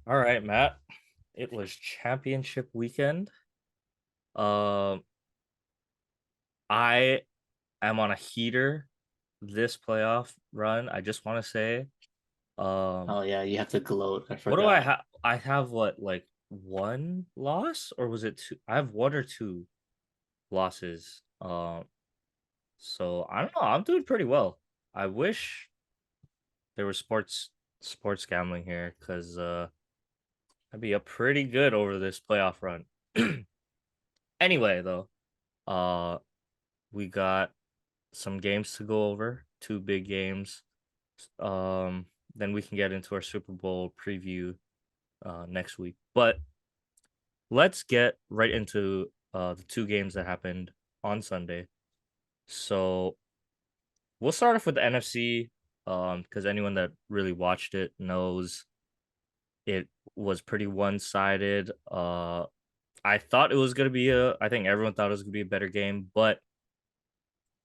All right, Matt. It was championship weekend. Um, I am on a heater this playoff run. I just want to say, um, Oh yeah, you have to gloat. I what do I forgot. have? I have what, like one loss, or was it two? I have one or two losses. So I don't know. I'm doing pretty well. I wish there was sports gambling here because I'd be up pretty good over this playoff run. Anyway, though, uh, we got some games to go over, two big games. Um, then we can get into our Super Bowl preview next week. But let's get right into the two games that happened on Sunday. So we'll start off with the NFC, because anyone that really watched it knows it was pretty one-sided. I thought it was gonna be I think everyone thought it was gonna be a better game, but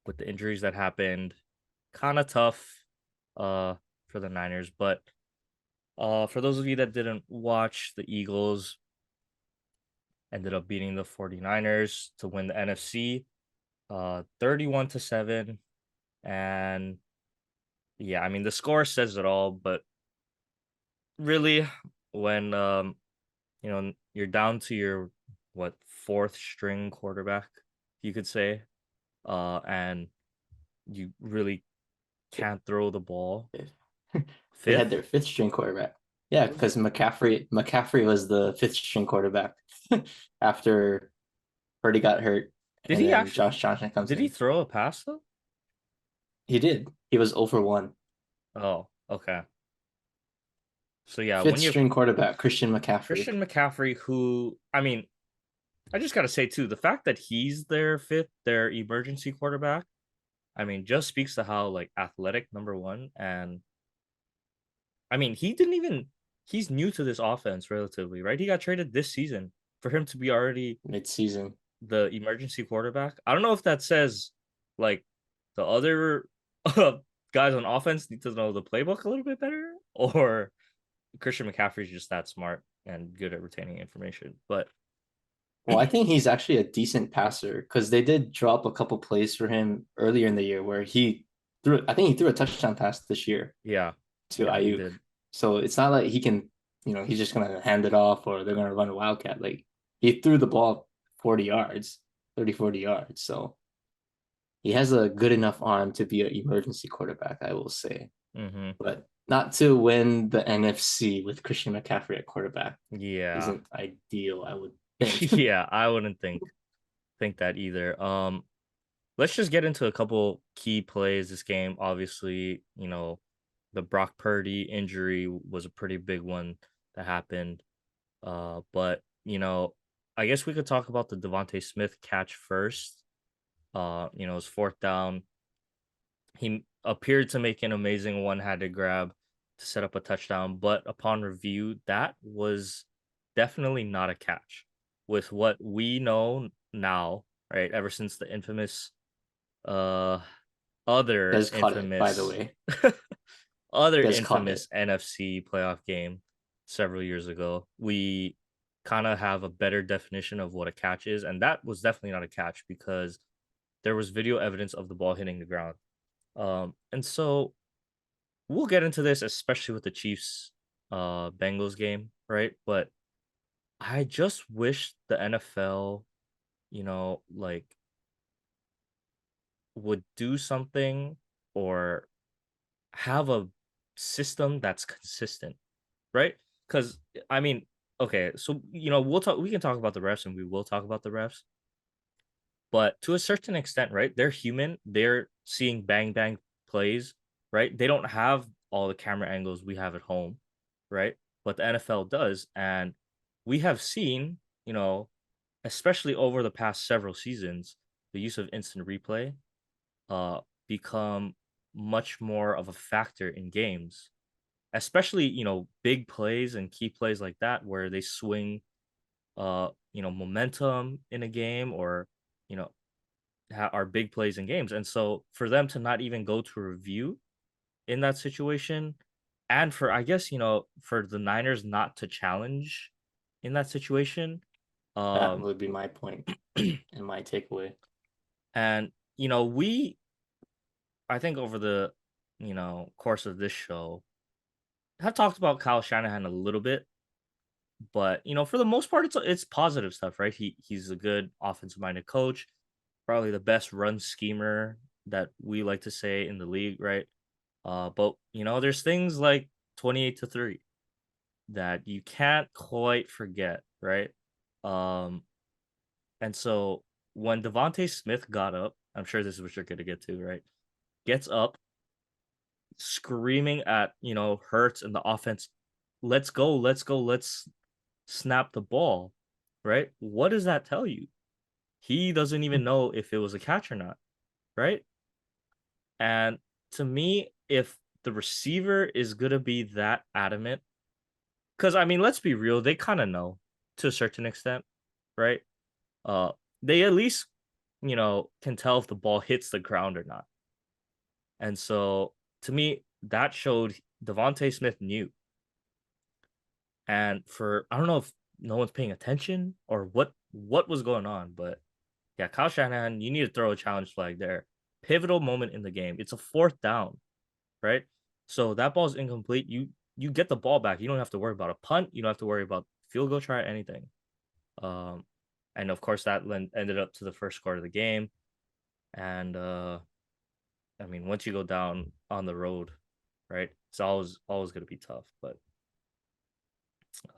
with the injuries that happened, kind of tough uh for the Niners. But for those of you that didn't watch, the Eagles ended up beating the 49ers to win the NFC 31-7. And yeah, I mean the score says it all, but really when you're down to your what fourth string quarterback, you could say, and you really can't throw the ball. They had Fifth? their fifth string quarterback. Yeah, because McCaffrey was the fifth string quarterback after Purdy got hurt, Did and he then actually Josh Johnson comes did he in. throw a pass though? He did. He was 0 for 1. Oh, okay. So yeah, Fifth when you have string quarterback Christian McCaffrey. Christian McCaffrey, who I mean, I just gotta say too, the fact that he's their emergency quarterback, I mean, just speaks to how like athletic number one, and I mean, he's new to this offense relatively, right? He got traded this season for him to be already Mid-season. the emergency quarterback. I don't know if that says like the other guys on offense need to know the playbook a little bit better, or Christian McCaffrey's just that smart and good at retaining information. But Well, I think he's actually a decent passer because they did drop a couple plays for him earlier in the year where he threw. I think he threw a touchdown pass this year yeah, to yeah, he Ayuk. did. So it's not like he can, he's just gonna hand it off or they're gonna run a wildcat. Like he threw the ball 40 yards, 30, 40 yards. So he has a good enough arm to be an emergency quarterback, I will say. Hmm. But not to win the NFC with Christian McCaffrey at quarterback Yeah, isn't ideal, I would think. yeah, I wouldn't think that either. Let's just get into a couple key plays this game. Obviously, the Brock Purdy injury was a pretty big one that happened. But I guess we could talk about the Devontae Smith catch first. His fourth down. He appeared to make an amazing one-handed grab to set up a touchdown, but upon review, that was definitely not a catch. With what we know now, right? Ever since the infamous uh other Does caught it, by the infamous way. other Does caught it. infamous NFC playoff game several years ago, we kind of have a better definition of what a catch is, and that was definitely not a catch because there was video evidence of the ball hitting the ground. And so we'll get into this, especially with the Chiefs Bengals game, right? But I just wish the NFL, like would do something or have a system that's consistent, right? Because I mean, okay, so we can talk about the refs and we will talk about the refs, but to a certain extent, right? They're human. They're seeing bang bang plays, right? They don't have all the camera angles we have at home, right? But the NFL does, and we have seen, especially over the past several seasons, the use of instant replay become much more of a factor in games, especially big plays and key plays like that where they swing momentum in a game, or you know are big plays in games. And so for them to not even go to review in that situation, and for I guess for the Niners not to challenge in that situation, That would be my point and my takeaway. and we I think over the course of this show have talked about Kyle Shanahan a little bit, but for the most part it's positive stuff, right? He's a good offensive minded coach, probably the best run schemer that we like to say in the league, right? But there's things like 28-3 that you can't quite forget, right? Um, and so when Devontae Smith got up, I'm sure this is what you're gonna get to, right? Gets up, screaming at Hurts and the offense, let's go, let's go, let's snap the ball, right? What does that tell you? He doesn't even know if it was a catch or not, right? And to me, if the receiver is gonna be that adamant, because I mean, let's be real, they kind of know to a certain extent, right? Uh, they at least can tell if the ball hits the ground or not. And so to me, that showed Devontae Smith knew. And for I don't know if no one's paying attention or what was going on, but yeah, Kyle Shanahan, you need to throw a challenge flag there. Pivotal moment in the game. It's a fourth down, right? So that ball's incomplete. You get the ball back. You don't have to worry about a punt. You don't have to worry about field goal try, anything. Um, and of course that ended up to the first score of the game. And I mean, once you go down on the road, right, it's always going to be tough. But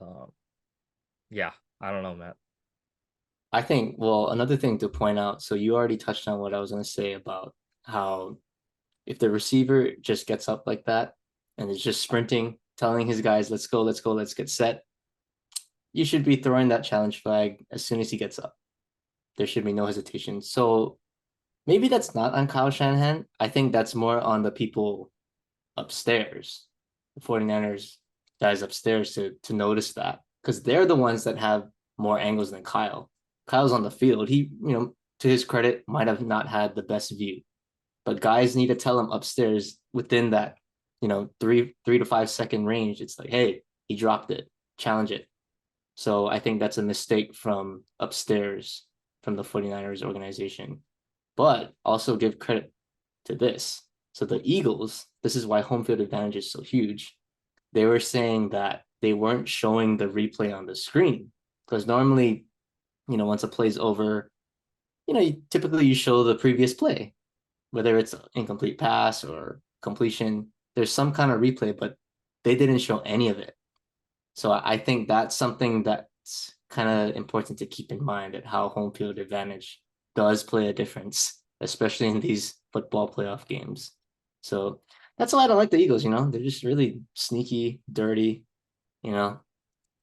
um, yeah, I don't know, Matt. I think, well, another thing to point out, so you already touched on what I was going to say about how if the receiver just gets up like that and is just sprinting, telling his guys, let's go, let's go, let's get set, you should be throwing that challenge flag as soon as he gets up. There should be no hesitation. So maybe that's not on Kyle Shanahan. I think that's more on the people upstairs, the 49ers guys upstairs to notice that because they're the ones that have more angles than Kyle. Kyle's on the field. He, to his credit, might have not had the best view, but guys need to tell him upstairs within that, 3 to 5 second range. It's like, hey, he dropped it, challenge it. So I think that's a mistake from upstairs from the 49ers organization. But also give credit to this. So the Eagles, this is why home field advantage is so huge. They were saying that they weren't showing the replay on the screen because normally, once a play's over, typically you show the previous play, whether it's incomplete pass or completion. There's some kind of replay, but they didn't show any of it. So I think that's something that's kind of important to keep in mind at how home field advantage does play a difference, especially in these football playoff games. So that's why I don't like the Eagles, they're just really sneaky, dirty, you know.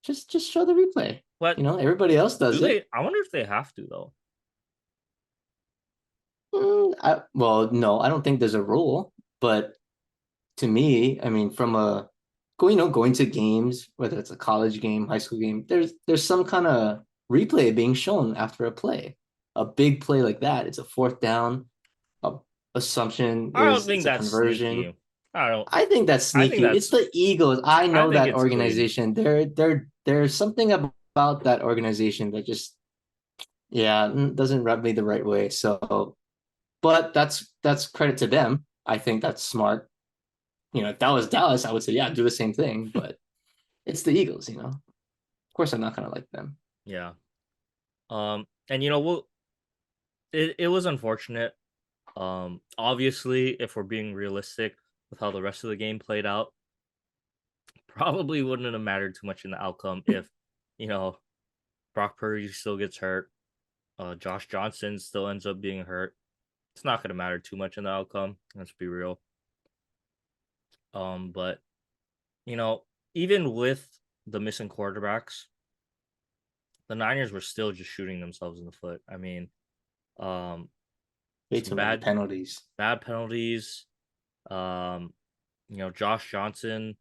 Just show the replay. What Everybody else do does it. they? I wonder if they have to though. Well, no, I don't think there's a rule, but to me, I mean, from going to games, whether it's a college game, high school game, there's some kind of replay being shown after a play. A big play like that, it's a fourth down. A assumption I don't is it's think a that's conversion. sneaky. I don't. I think that's I think sneaky. It's that's. the Eagles. I I know think that it's clean. organization. There's something about that organization that just doesn't rub me the right way. So, but that's credit to them. I think that's smart. If that was Dallas, I would say, yeah, do the same thing. But it's the Eagles. Of course, I'm not gonna like them. Yeah. And it was unfortunate. Obviously, if we're being realistic with how the rest of the game played out, probably wouldn't have mattered too much in the outcome if, you know, Brock Purdy still gets hurt. Josh Johnson still ends up being hurt. It's not going to matter too much in the outcome. Let's be real. But even with the missing quarterbacks, the Niners were still just shooting themselves in the foot. I mean, Way some too many penalties. bad penalties. Um, Josh Johnson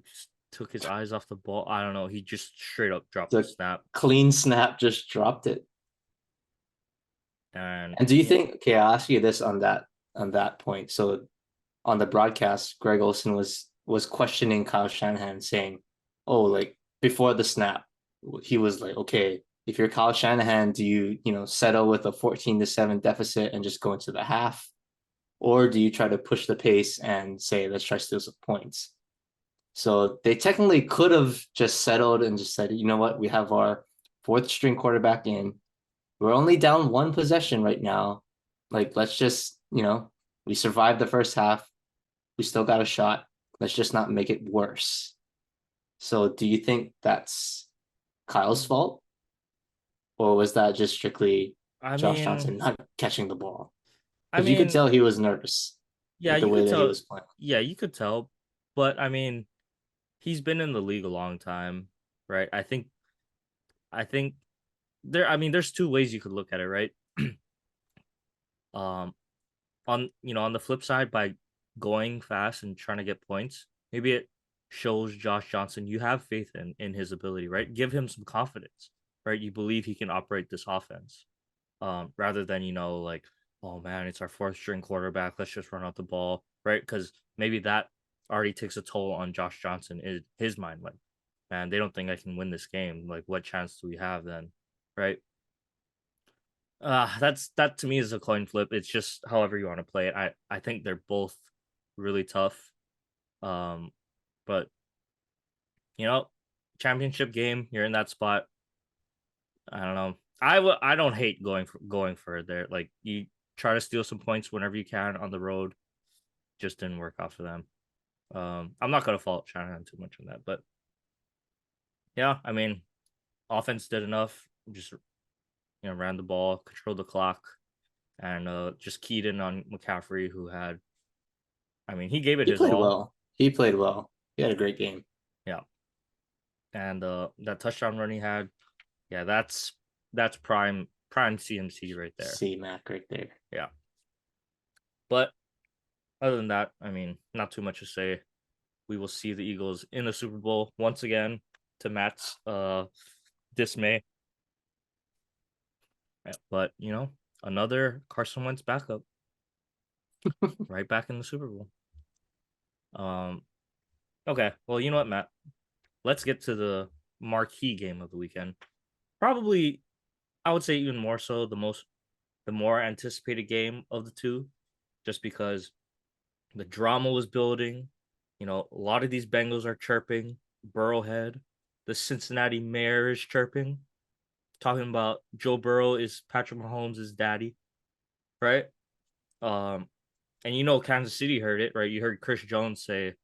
just took his eyes off the ball. I don't know. He just straight up dropped the snap. Clean snap, just dropped it. And do you think? Okay, I'll ask you this on that point. So on the broadcast, Greg Olson was was questioning Kyle Shanahan, saying, "Oh, like before the snap, he was like, okay, if you're Kyle Shanahan, do you settle with a 14-7 deficit and just go into the half, or do you try to push the pace and say, let's try to steal some points?" So they technically could have just settled and just said, you know what, we have our fourth string quarterback in. We're only down one possession right now. Like, let's just, we survived the first half. We still got a shot. Let's just not make it worse. So do you think that's Kyle's fault? Or was that just strictly I Josh mean, Johnson not catching the ball? I Because you could mean, tell he was nervous yeah, with the you way could that he tell. was playing. Yeah, you could tell. But I mean, he's been in the league a long time, right? I think there's two ways you could look at it, right? Um, on the flip side, by going fast and trying to get points, maybe it shows Josh Johnson you have faith in his ability, right? Give him some confidence, right? You believe he can operate this offense, rather than like, oh man, it's our fourth string quarterback, let's just run out the ball, right? Because maybe that already takes a toll on Josh Johnson in his mind, like, man, they don't think I can win this game. Like, what chance do we have then, right? That to me is a coin flip. It's just however you want to play it. I think they're both really tough. Um, but you know, championship game, you're in that spot. I don't know. I don't hate going for it there. Like, you try to steal some points whenever you can on the road. Just didn't work out for them. I'm not gonna fault Shanahan too much on that, but yeah, I mean, offense did enough. Just ran the ball, controlled the clock, and just keyed in on McCaffrey, who had, I mean, he gave it He his played all. well. He played well. He had a great game. Yeah. And that touchdown run he had, yeah, that's prime CMC right there. C Mac right there. Yeah. But other than that, I mean, not too much to say. We will see the Eagles in the Super Bowl once again, to Matt's dismay. But another Carson Wentz backup, right back in the Super Bowl. Um okay, well, you know what, Matt? Let's get to the marquee game of the weekend. Probably, I would say, even more so, the more anticipated game of the two, just because the drama was building. A lot of these Bengals are chirping. Burrowhead, the Cincinnati mayor, is chirping, talking about Joe Burrow is Patrick Mahomes' daddy, right? Um, and Kansas City heard it, right? You heard Chris Jones say,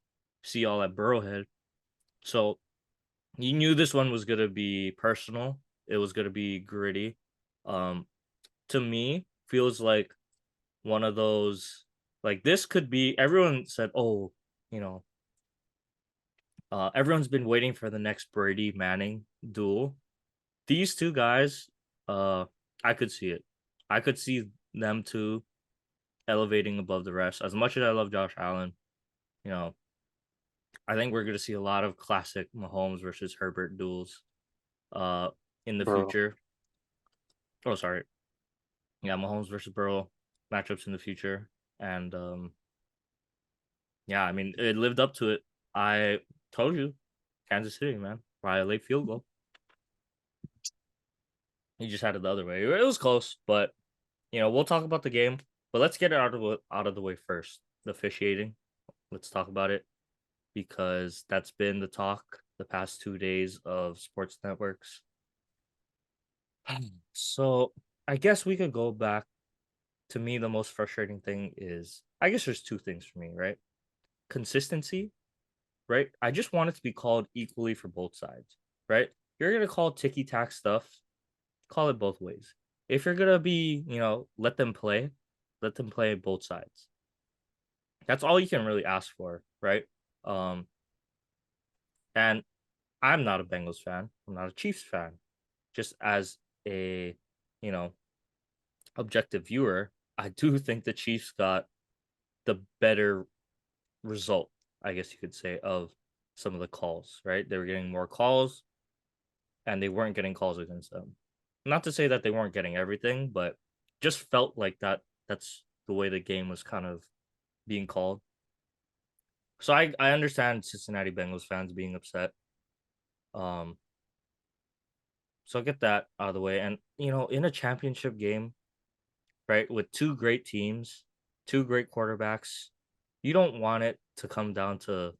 "See y'all at Burrowhead." So you knew this one was gonna be personal. It was gonna be gritty. Um, to me, feels like one of those, like, this could be, everyone said, oh, you know, everyone's been waiting for the next Brady Manning duel. These two guys, I could see it. I could see them two elevating above the rest. As much as I love Josh Allen, you know, I think we're gonna see a lot of classic Mahomes versus Herbert duels uh in the Bro. future. Oh, sorry. Yeah, Mahomes versus Burrow matchups in the future. And yeah, I mean, it lived up to it. I told you, Kansas City, man, by a late field goal. He just had it the other way. It was close, but we'll talk about the game. But let's get it out of the way first. The officiating. Let's talk about it, because that's been the talk the past 2 days of sports networks. So I guess we could go back. To me, the most frustrating thing is, I guess there's two things for me, right? Consistency, right? I just want it to be called equally for both sides, right? You're gonna call ticky tack stuff, call it both ways. If you're gonna be, let them play both sides. That's all you can really ask for, right? Um, and I'm not a Bengals fan. I'm not a Chiefs fan. Just as a, you know, objective viewer, I do think the Chiefs got the better result, I guess you could say, of some of the calls, right? They were getting more calls, and they weren't getting calls against them. Not to say that they weren't getting everything, but just felt like that's the way the game was kind of being called. So I understand Cincinnati Bengals fans being upset. Um, so I get that out of the way. And in a championship game, right, with two great teams, two great quarterbacks, you don't want it to come down to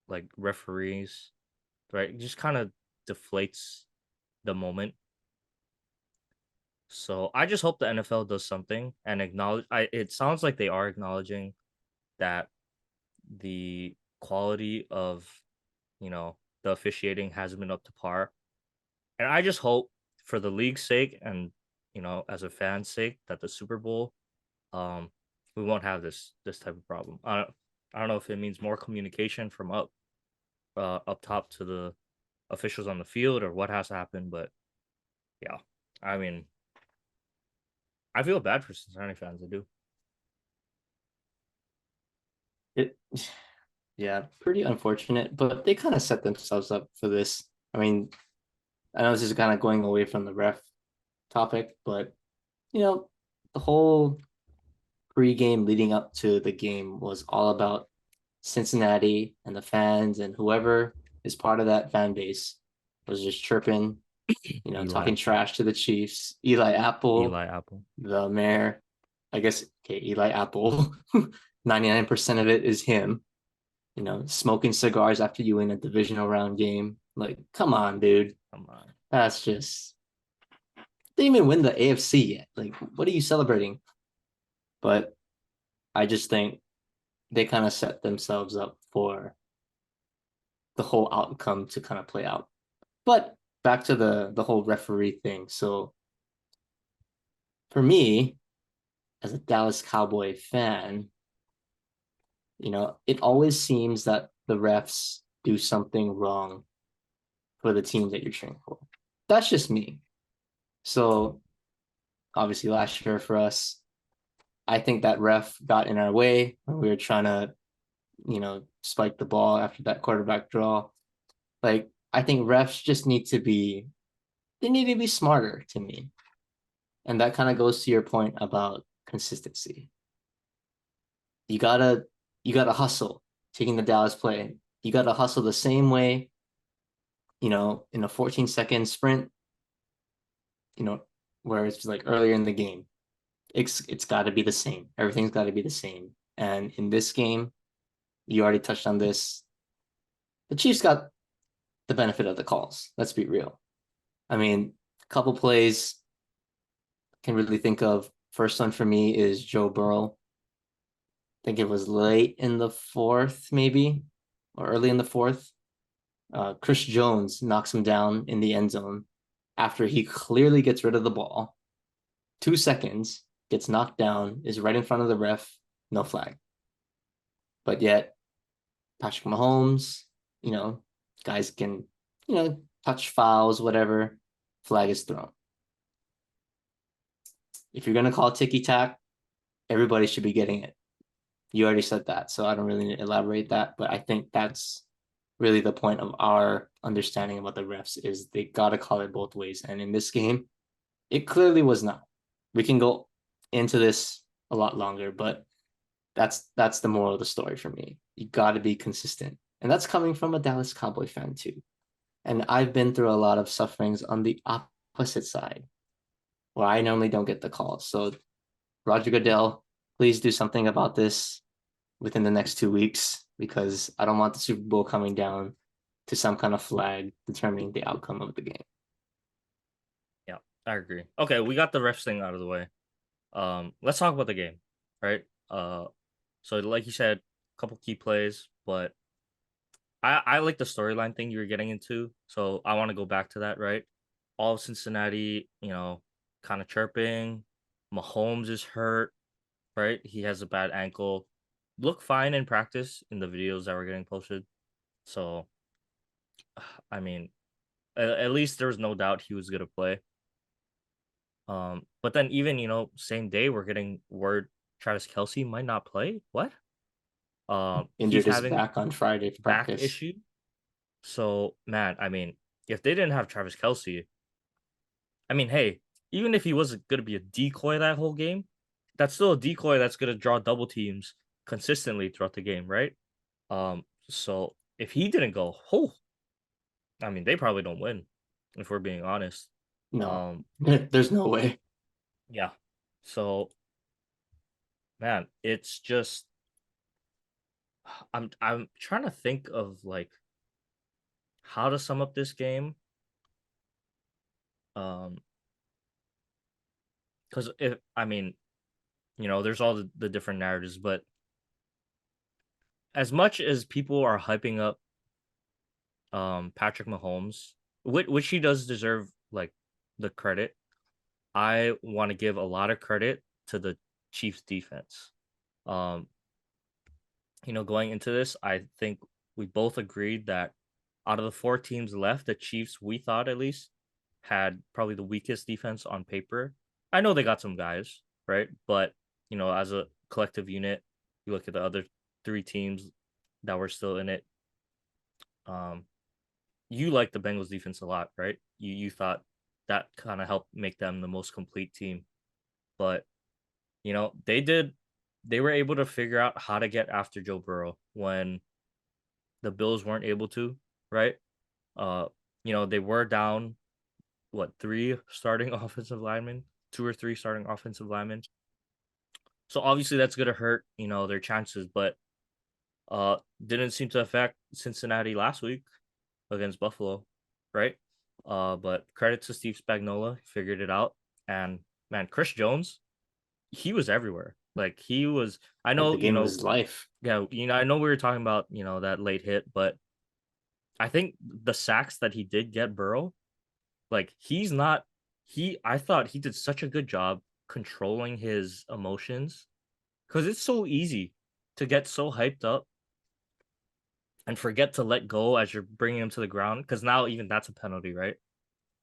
like referees, right? It just kind of deflates the moment. So I just hope the NFL does something and acknowledge. It sounds like they are acknowledging that the quality of the officiating hasn't been up to par. And I just hope for the league's sake and as a fan's sake that the Super Bowl, um, we won't have this type of problem. I don't know if it means more communication from up top to the officials on the field or what has to happen, but yeah, I mean, I feel bad for Cincinnati fans. I do. It, yeah, pretty unfortunate, but they kind of set themselves up for this. I mean, I know this is kind of going away from the ref topic, but you know, the whole pre-game leading up to the game was all about Cincinnati and the fans and whoever is part of that fan base was just chirping, Eli talking Apple. trash to the Chiefs. Eli Apple, Eli Apple. the mayor, I guess, okay, Eli Apple, 99% of it is him, smoking cigars after you win a divisional round game. Like, come on, dude. Come on. That's just, they didn't even win the AFC yet. Like, what are you celebrating? But I just think they kind of set themselves up for the whole outcome to kind of play out. But back to the whole referee thing. So for me, as a Dallas Cowboy fan, it always seems that the refs do something wrong for the team that you're cheering for. That's just me. So obviously last year for us, I think that ref got in our way when we were trying to, spike the ball after that quarterback draw. Like, I think refs just they need to be smarter to me. And that kind of goes to your point about consistency. You gotta you gotta hustle taking the Dallas play. You gotta hustle the same way, in a 14-second sprint, you know, where it's like earlier in the game. It's gotta be the same. Everything's gotta be the same. And in this game, you already touched on this. The Chiefs got the benefit of the calls. Let's be real. I mean, a couple plays can really think of. First one for me is Joe Burrow. I think it was late in the fourth, maybe, or early in the fourth. Chris Jones knocks him down in the end zone after he clearly gets rid of the ball. 2 seconds, gets knocked down, is right in front of the ref, no flag. But yet, Patrick Mahomes, guys can, touch fouls, whatever, flag is thrown. If you're going to call ticky tack, everybody should be getting it. You already said that, so I don't really need to elaborate that, but I think that's really the point of our understanding about the refs is they got to call it both ways. And in this game, it clearly was not. We can go into this a lot longer, but that's the moral of the story for me. You got to be consistent. And that's coming from a Dallas Cowboy fan too. And I've been through a lot of sufferings on the opposite side where I normally don't get the calls. So Roger Goodell, please do something about this within the next 2 weeks because I don't want the Super Bowl coming down to some kind of flag determining the outcome of the game. Yeah, I agree. Okay, we got the refs thing out of the way. Let's talk about the game, right? So like you said, a couple key plays, but I like the storyline thing you were getting into. So I want to go back to that, right? All of Cincinnati, kind of chirping. Mahomes is hurt, right? He has a bad ankle. Look fine in practice in the videos that were getting posted. So, I mean, at least there was no doubt he was gonna play. But then even same day we're getting word Travis Kelsey might not play. What? He's Injured his having back on Friday for back practice. issue. So man, I mean, if they didn't have Travis Kelsey, I mean, hey, even if he was gonna be a decoy that whole game, that's still a decoy that's gonna draw double teams consistently throughout the game, right? So if he didn't go, I mean, they probably don't win, if we're being honest. No, Um, there's no way. yeah. So man, it's just I'm trying to think of like how to sum up this game. Um, because if I mean, there's all the different narratives, but as much as people are hyping up Patrick Mahomes, which he does deserve like the credit, I want to give a lot of credit to the Chiefs defense. Um, going into this, I think we both agreed that out of the four teams left, the Chiefs, we thought at least, had probably the weakest defense on paper. I know they got some guys, right? But, as a collective unit, you look at the other three teams that were still in it. Um, you like the Bengals defense a lot, right? You thought that kind of helped make them the most complete team. But, they were able to figure out how to get after Joe Burrow when the Bills weren't able to, right? Uh, they were down what three starting offensive linemen, two or three starting offensive linemen. So obviously that's gonna hurt, their chances, but didn't seem to affect Cincinnati last week against Buffalo, right? But credit to Steve Spagnuolo, figured it out. And man, Chris Jones, he was everywhere. Like he was I Like know, the game of his life. yeah, I know we were talking about, that late hit, but I think the sacks that he did get Burrow, like I thought he did such a good job controlling his emotions because it's so easy to get so hyped up and forget to let go as you're bringing him to the ground because now even that's a penalty, right?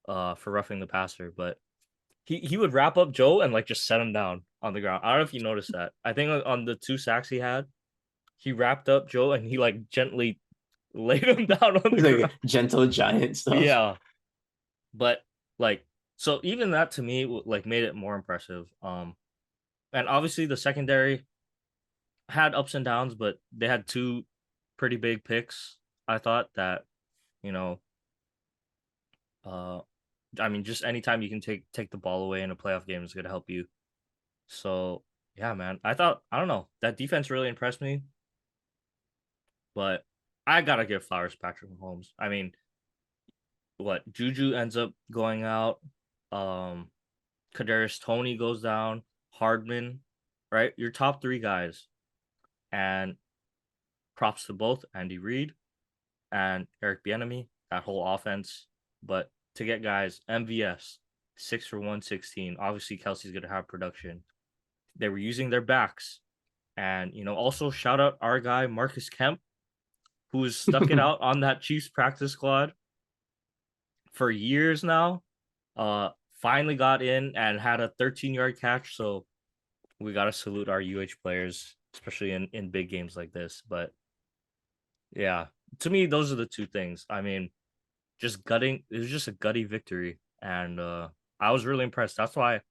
For roughing the passer, but he would wrap up Joe and like just set him down on the ground. I don't know if you noticed that. I think on the two sacks he had, he wrapped up Joe and he like gently laid him down on the It's ground. like gentle giant stuff. Yeah, but like so even that to me like made it more impressive. And obviously the secondary had ups and downs, but they had two pretty big picks. I thought that, you know, uh I mean just anytime you can take the ball away in a playoff game is gonna help you. So yeah, man. I don't know, that defense really impressed me, but I gotta give flowers to Patrick Mahomes. I mean, what Juju ends up going out, um Kadarius Tony goes down, Hardman, right? Your top three guys. And props to both Andy Reid and Eric Bieniemy, that whole offense. But to get guys, MVS, 6 for 116. Obviously, Kelsey's going to have production. They were using their backs. And, also shout out our guy, Marcus Kemp, who's stuck it out on that Chiefs practice squad for years now. Finally got in and had a 13-yard catch. So we got to salute our UH players, especially in big games like this. But yeah, to me, those are the two things. I mean, just gutting. It was just a gutty victory, and I was really impressed. That's why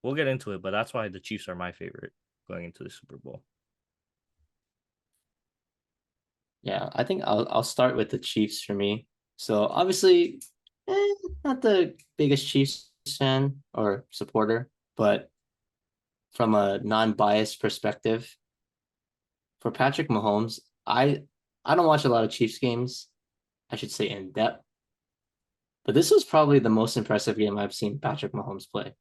we'll get into it, but that's why the Chiefs are my favorite going into the Super Bowl. Yeah, I think I'll start with the Chiefs for me. So obviously, not the biggest Chiefs fan or supporter, but from a non-biased perspective, for Patrick Mahomes, I don't watch a lot of Chiefs games, I should say in depth, but this was probably the most impressive game I've seen Patrick Mahomes play.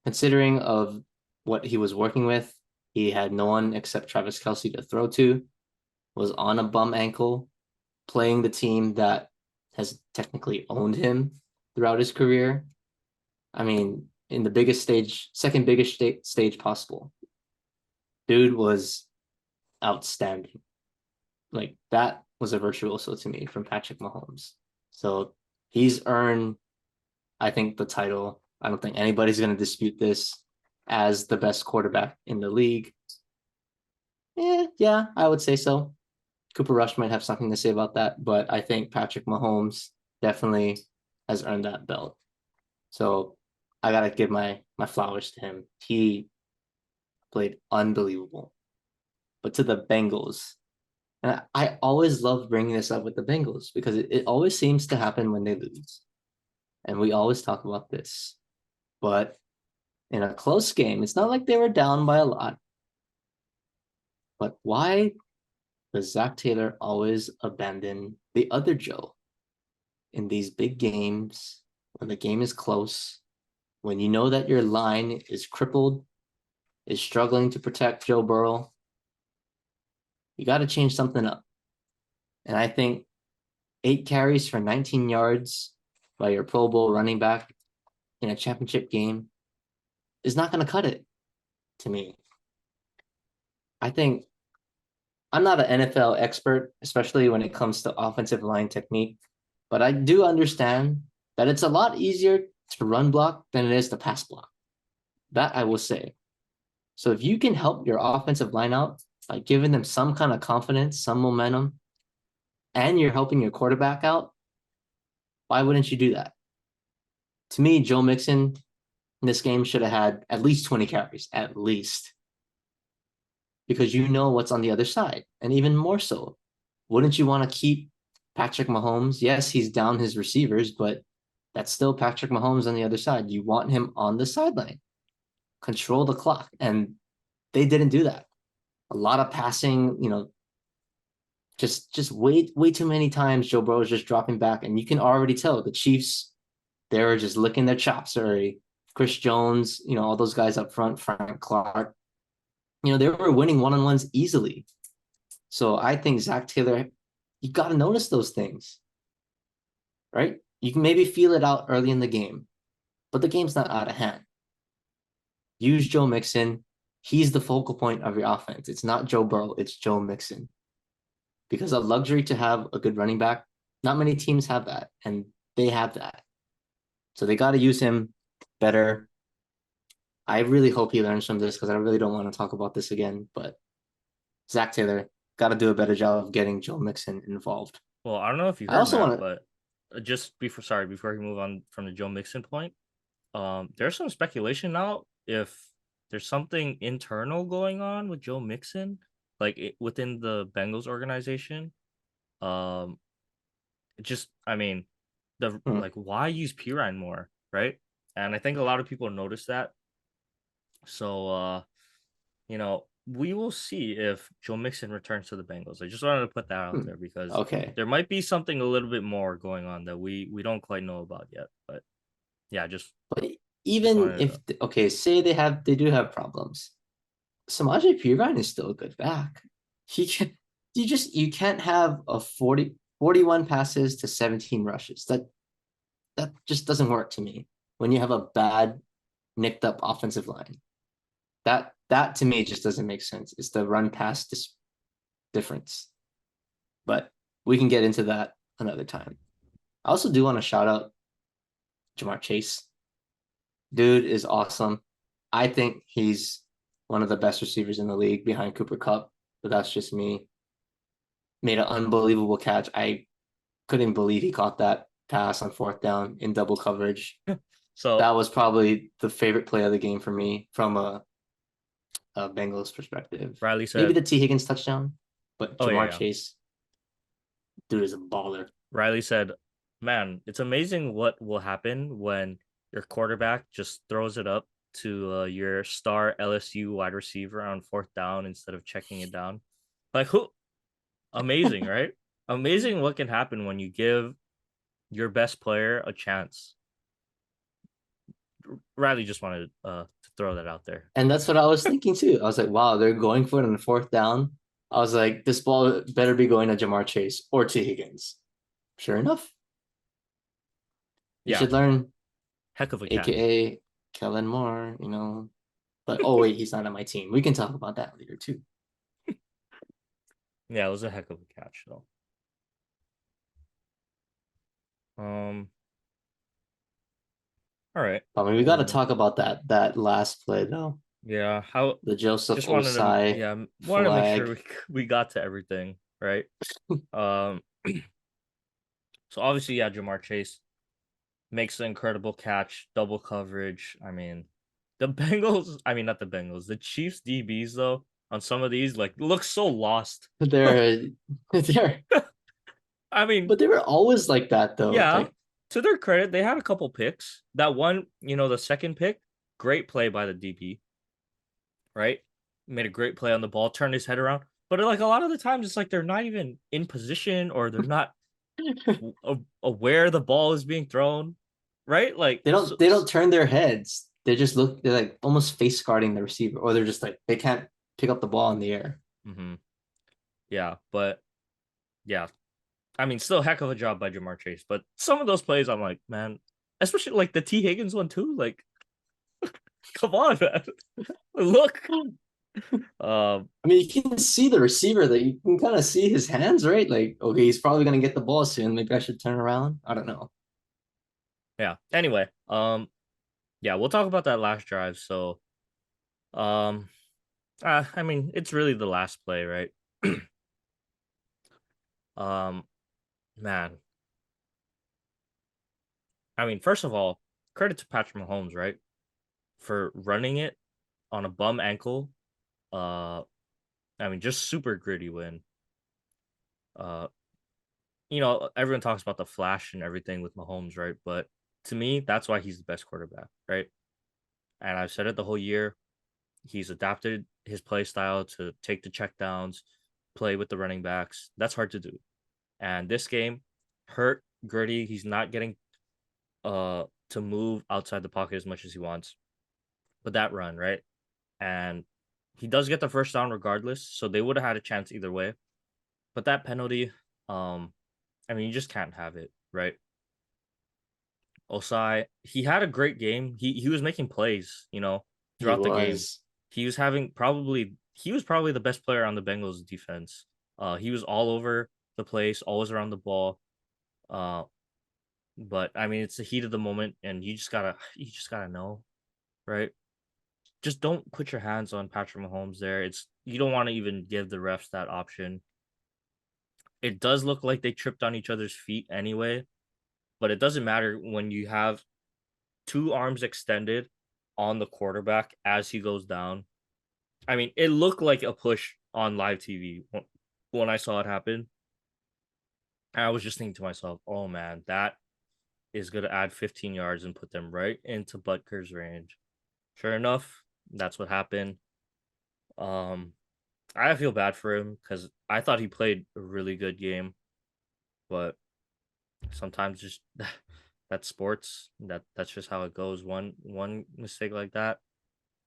Considering of what he was working with, he had no one except Travis Kelsey to throw to, was on a bum ankle, playing the team that has technically owned him throughout his career. I mean, in the biggest stage, second biggest stage possible. Dude was outstanding. Like that was a virtuoso to me from Patrick Mahomes. So he's earned, I think, the title. I don't think anybody's going to dispute this as the best quarterback in the league. Yeah, I would say so. Cooper Rush might have something to say about that, but I think Patrick Mahomes definitely has earned that belt. So I gotta give my flowers to him. He played unbelievable. But to the Bengals, And I always love bringing this up with the Bengals because it always seems to happen when they lose. And we always talk about this. But in a close game, it's not like they were down by a lot. But why does Zach Taylor always abandon the other Joe in these big games when the game is close, when you know that your line is crippled, is struggling to protect Joe Burrow? You got to change something up. And I think 8 carries for 19 yards by your Pro Bowl running back in a championship game is not going to cut it to me. I think I'm not an NFL expert, especially when it comes to offensive line technique, but I do understand that it's a lot easier to run block than it is to pass block. That I will say. So if you can help your offensive line out by giving them some kind of confidence, some momentum, and you're helping your quarterback out, why wouldn't you do that? To me, Joe Mixon in this game should have had at least 20 carries, at least. Because you know what's on the other side. And even more so, wouldn't you want to keep Patrick Mahomes? Yes, he's down his receivers, but that's still Patrick Mahomes on the other side. You want him on the sideline, control the clock. And they didn't do that. A lot of passing, just way too many times Joe Burrow is just dropping back. And you can already tell the Chiefs, they were just licking their chops already. Chris Jones, all those guys up front, Frank Clark, they were winning one-on-ones easily. So I think Zach Taylor, you got to notice those things, right? You can maybe feel it out early in the game, but the game's not out of hand. Use Joe Mixon. He's the focal point of your offense. It's not Joe Burrow, it's Joe Mixon. Because a luxury to have a good running back, not many teams have that, and they have that. So they got to use him better. I really hope he learns from this because I really don't want to talk about this again. But Zach Taylor got to do a better job of getting Joe Mixon involved. Well, I don't know if you I heard also Matt, want to. but before we move on from the Joe Mixon point, there's some speculation now if there's something internal going on with Joe Mixon, like within the Bengals organization. Um, I mean, why use Pirine more, right? And I think a lot of people notice that. So, we will see if Joe Mixon returns to the Bengals. I just wanted to put that out there because Okay. there might be something a little bit more going on that we don't quite know about yet. But yeah, But just even wanted if to. say they do have problems, Samaje Perine is still a good back. He can you can't have a 41 passes to 17 rushes. That just doesn't work to me when you have a bad nicked up offensive line. That to me just doesn't make sense. It's the run pass difference. But we can get into that another time. I also do want to shout out Jamar Chase. Dude is awesome. I think he's one of the best receivers in the league behind Cooper Kupp, but that's just me. Made an unbelievable catch. I couldn't believe he caught that pass on 4th down in double coverage. So That was probably the favorite play of the game for me from a Bengals perspective. Riley Maybe said, the T. Higgins touchdown, but "Oh yeah, Jamar yeah." Chase, dude is a baller. Riley said, "Man, it's amazing what will happen when your quarterback just throws it up to your star LSU wide receiver on 4th down instead of checking it down. Like who? Amazing, right? Amazing what can happen when you give your best player a chance." Riley just wanted to throw that out there. And that's what I was thinking too. I was like, wow, they're going for it on 4th down. I was like, this ball better be going to Jamar Chase or T. Higgins. Sure enough, you Yeah, should learn, heck of a catch. aka Kellen Moore, But oh wait, he's not on my team. We can talk about that later too. Yeah, it was a heck of a catch though. Um, all right. I mean, we got to talk about that last play though. Yeah, how The Joseph just wanted to Ossai yeah wanted to make sure flag. we got to everything right. Um, so obviously yeah, Jamar Chase makes an incredible catch, double coverage. I mean, the Bengals. I mean, not the Bengals. The Chiefs DBs though on some of these, like looks so lost. They're they're I mean, but they were always like that though. yeah, Like to their credit, they had a couple picks. That one, the second pick, great play by the DP, right? Made a great play on the ball, turned his head around. But like a lot of the times, it's like they're not even in position or they're not aware the ball is being thrown, right? Like, they don't turn their heads. They're like almost face guarding the receiver, or they're just like they can't pick up the ball in the air. mhm. Yeah, but yeah, I mean, still heck of a job by Jamar Chase. But some of those plays, I'm like, man, especially like the T Higgins one too. Like, come on, man, look. I mean, you can see the receiver that you can kind of see his hands, right? Like, okay, he's probably gonna get the ball soon. Maybe I should turn around. I don't know. Yeah. Anyway, yeah, we'll talk about that last drive. So, um, I mean, it's really the last play, right? um, man, I mean, first of all, credit to Patrick Mahomes, right, for running it on a bum ankle. Uh, I mean, just super gritty win. Uh, everyone talks about the flash and everything with Mahomes, right? But to me, that's why he's the best quarterback, right? And I've said it the whole year. He's adapted his play style to take the checkdowns, play with the running backs. That's hard to do. And this game, hurt, gritty. He's not getting to move outside the pocket as much as he wants. But that run, right? And he does get the first down regardless. So they would have had a chance either way. But that penalty, um, I mean, you just can't have it, right? Osai, he had a great game. He was making plays, He throughout the game. was. He was probably the best player on the Bengals defense. He was all over the place, always around the ball. Uh, but I mean, it's the heat of the moment, and you just gotta know, right? Just don't put your hands on Patrick Mahomes there. You don't want to even give the refs that option. It does look like they tripped on each other's feet anyway, but it doesn't matter when you have two arms extended on the quarterback as he goes down. I mean, it looked like a push on live TV when I saw it happen. I was just thinking to myself, oh man, that is going to add 15 yards and put them right into Butker's range. Sure enough, that's what happened. Um, I feel bad for him because I thought he played a really good game, but sometimes just that's sports. That's just how it goes. One mistake like that.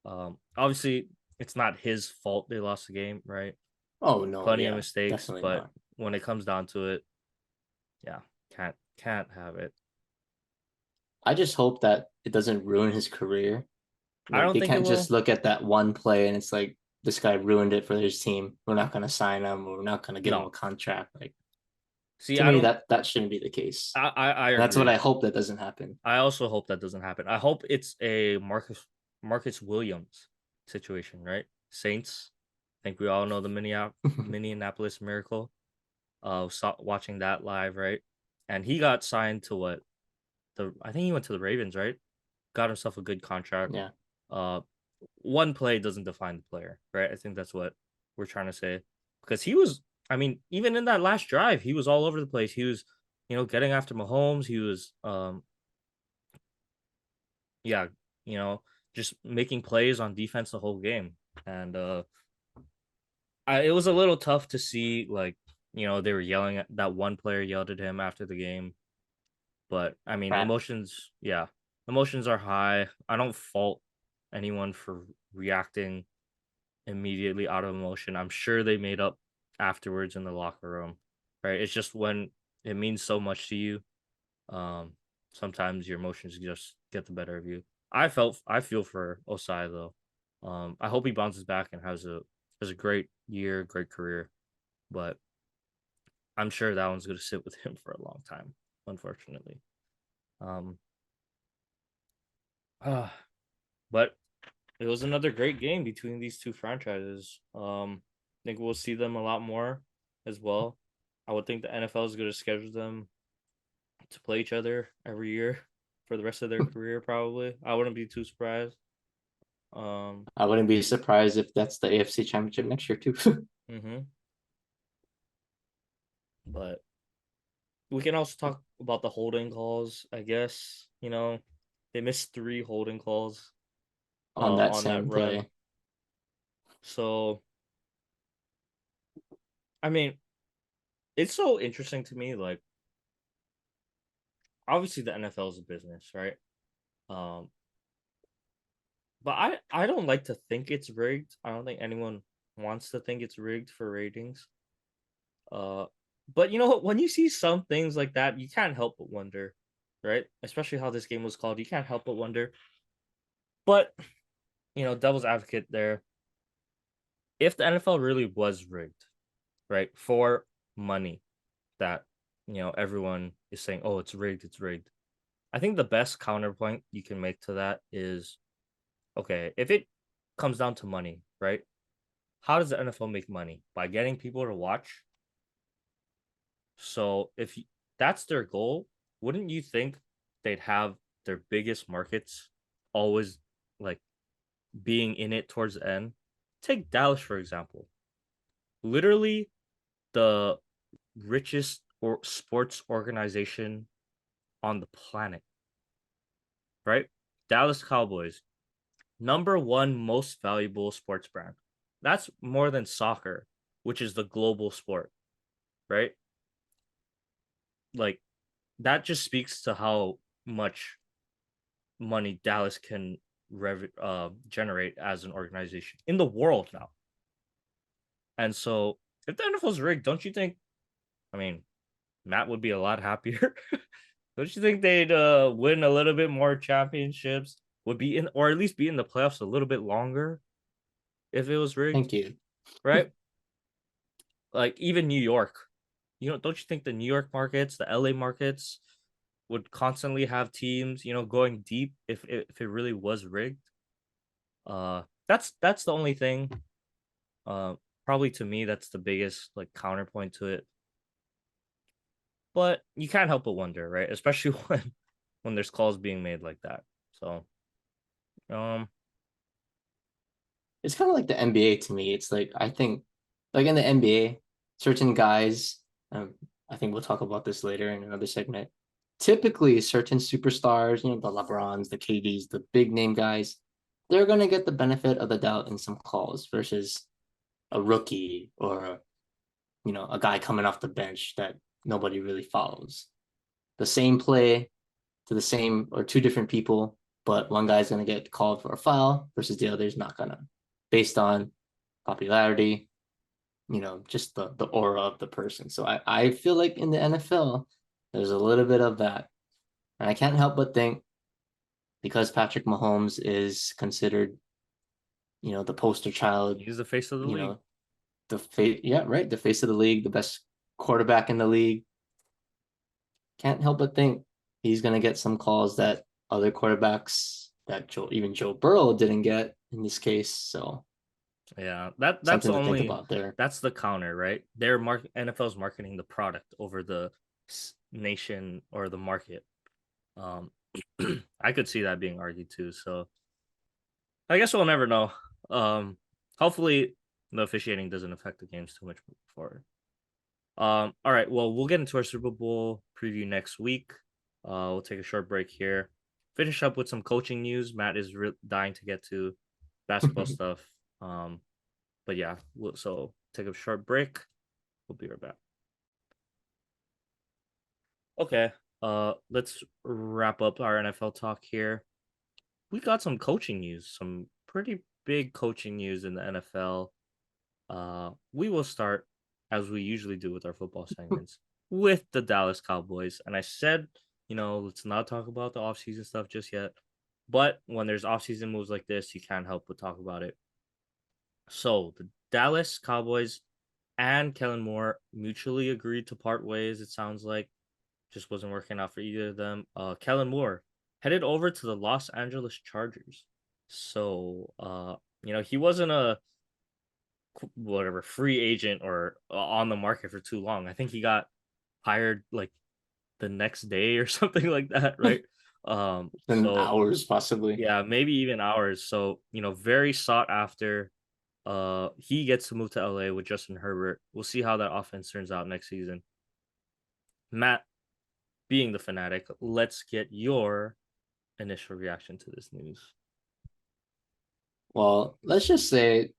Obviously, it's not his fault they lost the game, right? Oh no, Plenty of yeah, mistakes, definitely but not. when it comes down to it, yeah, can't have it. I just hope that it doesn't ruin his career. I Like don't they think it can't just will. look at that one play and it's like this guy ruined it for his team. We're not gonna sign him. Or we're not gonna give him No, a contract. Like see, to I me, don't. that shouldn't be the case. I And that's what agree. I hope that doesn't happen. I also hope that doesn't happen. I hope it's a Marcus Williams situation, right? Saints. I think we all know the Minneapolis Miracle. Saw watching that live, right? And he got signed to what I think he went to the Ravens, right? Got himself a good contract. Yeah. Uh, one play doesn't define the player, right? I think that's what we're trying to say because he was. I mean, even in that last drive, he was all over the place. He was, getting after Mahomes. He was, yeah, you know, just making plays on defense the whole game, and it was a little tough to see, like, they were yelling at that one player yelled at him after the game, but I mean, Crap. emotions, yeah, emotions are high. I don't fault anyone for reacting immediately out of emotion. I'm sure they made up afterwards in the locker room, right? It's just when it means so much to you, um, sometimes your emotions just get the better of you. I feel for Osai though. I hope he bounces back and has a great year, great career, but I'm sure that one's going to sit with him for a long time, unfortunately. Um, uh, but it was another great game between these two franchises. I think we'll see them a lot more as well. I would think the NFL is going to schedule them to play each other every year for the rest of their career, probably. I wouldn't be too surprised. I wouldn't be surprised if that's the AFC Championship next year too. mhm. But we can also talk about the holding calls, I guess. They missed 3 holding calls On that on that same run. play. So, I mean, it's so interesting to me. Like, obviously, the NFL is a business, right? Um, but I don't like to think it's rigged. I don't think anyone wants to think it's rigged for ratings. Uh, but when you see some things like that, you can't help but wonder, right? Especially how this game was called, you can't help but wonder. But devil's advocate there. If the NFL really was rigged, right, for money, that everyone is saying, "Oh, it's rigged, it's rigged." I think the best counterpoint you can make to that is, okay, if it comes down to money, right? How does the NFL make money? By getting people to watch. So if that's their goal, wouldn't you think they'd have their biggest markets always like being in it towards the end? Take Dallas, for example. Literally the richest or sports organization on the planet, right? Dallas Cowboys, number one most valuable sports brand. That's more than soccer, which is the global sport, right? Like that just speaks to how much money Dallas can generate as an organization in the world now. And so, if the NFL's rigged, don't you think? I mean, Matt would be a lot happier. Don't you think they'd win a little bit more championships? Would be in, or at least be in the playoffs a little bit longer if it was rigged, Thank you. right? Like even New York, don't you think the New York markets, the LA markets, would constantly have teams, going deep if it really was rigged? That's the only thing. Probably to me, that's the biggest like counterpoint to it. But you can't help but wonder, right? Especially when there's calls being made like that. So, um, It's kind of like the NBA to me. It's like I think, like in the NBA, certain guys. I think we'll talk about this later in another segment. Typically, certain superstars, the LeBrons, the KDs, the big name guys, they're gonna get the benefit of the doubt in some calls versus a rookie or a guy coming off the bench that nobody really follows. The same play to the same or two different people, but one guy's gonna get called for a foul versus the other's not gonna, based on popularity, just the aura of the person. So I feel like in the NFL, there's a little bit of that. And I can't help but think because Patrick Mahomes is considered, the poster child, he's the face of the you league. know, the face, yeah, right, the face of the league, the best quarterback in the league. Can't help but think he's gonna get some calls that other quarterbacks that even Joe Burrow didn't get in this case. So Yeah, that's something the to think only about there. that's the counter, right? NFL's marketing the product over the nation or the market. Um, I could see that being argued too. So I guess we'll never know. Hopefully the officiating doesn't affect the games too much forward. All right. Well, we'll get into our Super Bowl preview next week. We'll take a short break here. Finish up with some coaching news. Matt is dying to get to basketball stuff. Um, but yeah, so take a short break. We'll be right back. Okay. Let's wrap up our NFL talk here. We got some coaching news, some pretty big coaching news in the NFL. We will start as we usually do with our football segments with the Dallas Cowboys. And I said, let's not talk about the offseason stuff just yet. But when there's offseason moves like this, you can't help but talk about it. So the Dallas Cowboys and Kellen Moore mutually agreed to part ways, it sounds like. Just wasn't working out for either of them. Kellen Moore headed over to the Los Angeles Chargers. So he wasn't a whatever free agent or on the market for too long. I think he got hired like the next day or something like that, right? In So hours, possibly. yeah, maybe even hours. So, very sought after. He gets to move to LA with Justin Herbert. We'll see how that offense turns out next season. Matt, being the fanatic, let's get your initial reaction to this news. Well, let's just say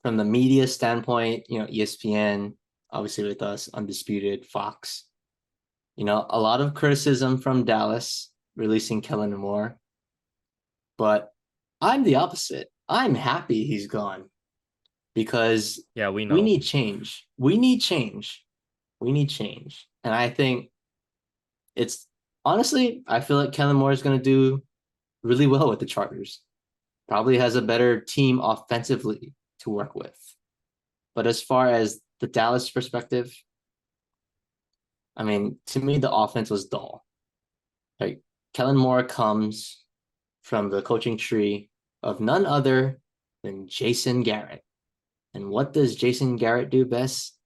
from the media standpoint, ESPN, obviously with us, Undisputed, Fox, a lot of criticism from Dallas releasing Kellen Moore, but I'm the opposite. I'm happy he's gone because Yeah, we we know. need change. We need change. We need change. And I think it's honestly, I feel like Kellen Moore is going to do really well with the Chargers. Probably has a better team offensively to work with. But as far as the Dallas perspective, I mean, to me, the offense was dull. Like Kellen Moore comes from the coaching tree of none other than Jason Garrett. And what does Jason Garrett do best?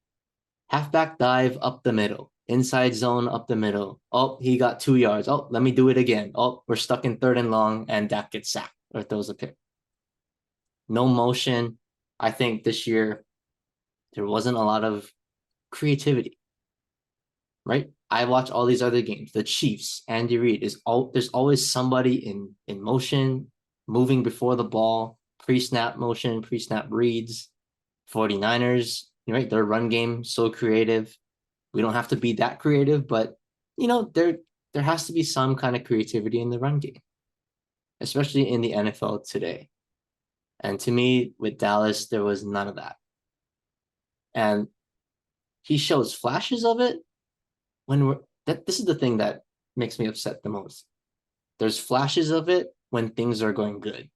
Halfback dive up the middle, inside zone up the middle. Oh, he got 2 yards. Oh, let me do it again. Oh, we're stuck in third and long, and Dak gets sacked or throws a pick. No motion. I think this year there wasn't a lot of creativity, right? I watch all these other games. The Chiefs, Andy Reid there's always somebody in motion, moving before the ball, pre-snap motion, pre-snap reads. 49ers, right? Their run game so creative. We don't have to be that creative, but there has to be some kind of creativity in the run game, especially in the NFL today. And to me, with Dallas, there was none of that. And he shows flashes of it when this is the thing that makes me upset the most. There's flashes of it when things are going good,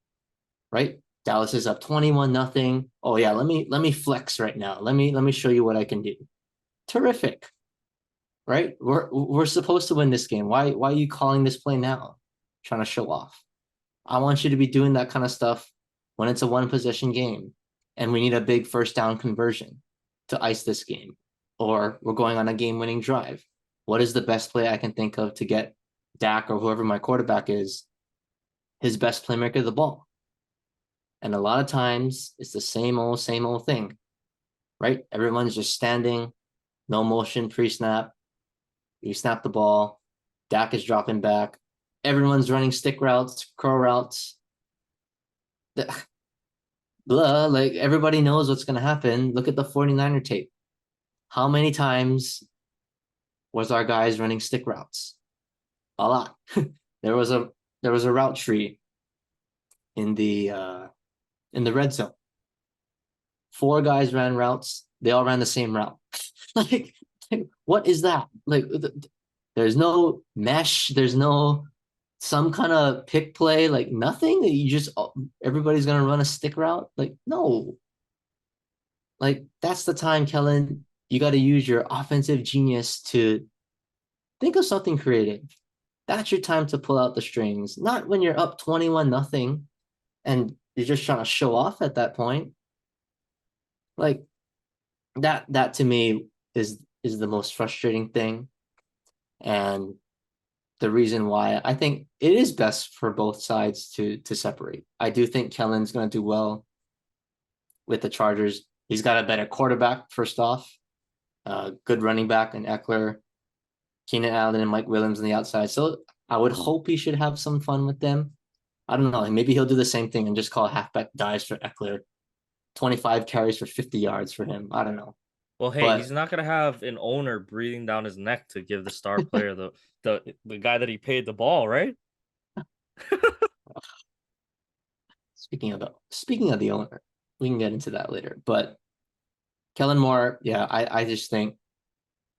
right? Dallas is up 21-0. Oh yeah, let me flex right now. Let me show you what I can do. Terrific, right? We're supposed to win this game. Why are you calling this play now? Trying to show off. I want you to be doing that kind of stuff when it's a one possession game and we need a big first down conversion to ice this game, or we're going on a game winning drive. What is the best play I can think of to get Dak or whoever my quarterback is his best playmaker of the ball? And a lot of times it's the same old thing, right? Everyone's just standing, no motion pre snap. You snap the ball, Dak is dropping back. Everyone's running stick routes, curl routes. Blah, like everybody knows what's going to happen. Look at the 49er tape. How many times was our guys running stick routes? A lot. there was a route tree in the red zone. 4 guys ran routes. They all ran the same route. like, what is that? Like, there's no mesh. There's no some kind of pick play. Like nothing. You just everybody's gonna run a stick route. Like no. Like that's the time, Kellen. You got to use your offensive genius to think of something creative. That's your time to pull out the strings. Not when you're up 21-0 and you're just trying to show off at that point. Like that to me is the most frustrating thing, and the reason why I think it is best for both sides to separate. I do think Kellen's going to do well with the Chargers. He's got a better quarterback, first off, good running back in Eckler, Keenan Allen, and Mike Williams on the outside. So I would hope he should have some fun with them. I don't know. Maybe he'll do the same thing and just call halfback dives for Eckler, 25 carries for 50 yards for him. I don't know. Well, hey, he's But not gonna have an owner breathing down his neck to give the star player the guy that he paid the ball, right? speaking of the owner, we can get into that later. But Kellen Moore, yeah, I just think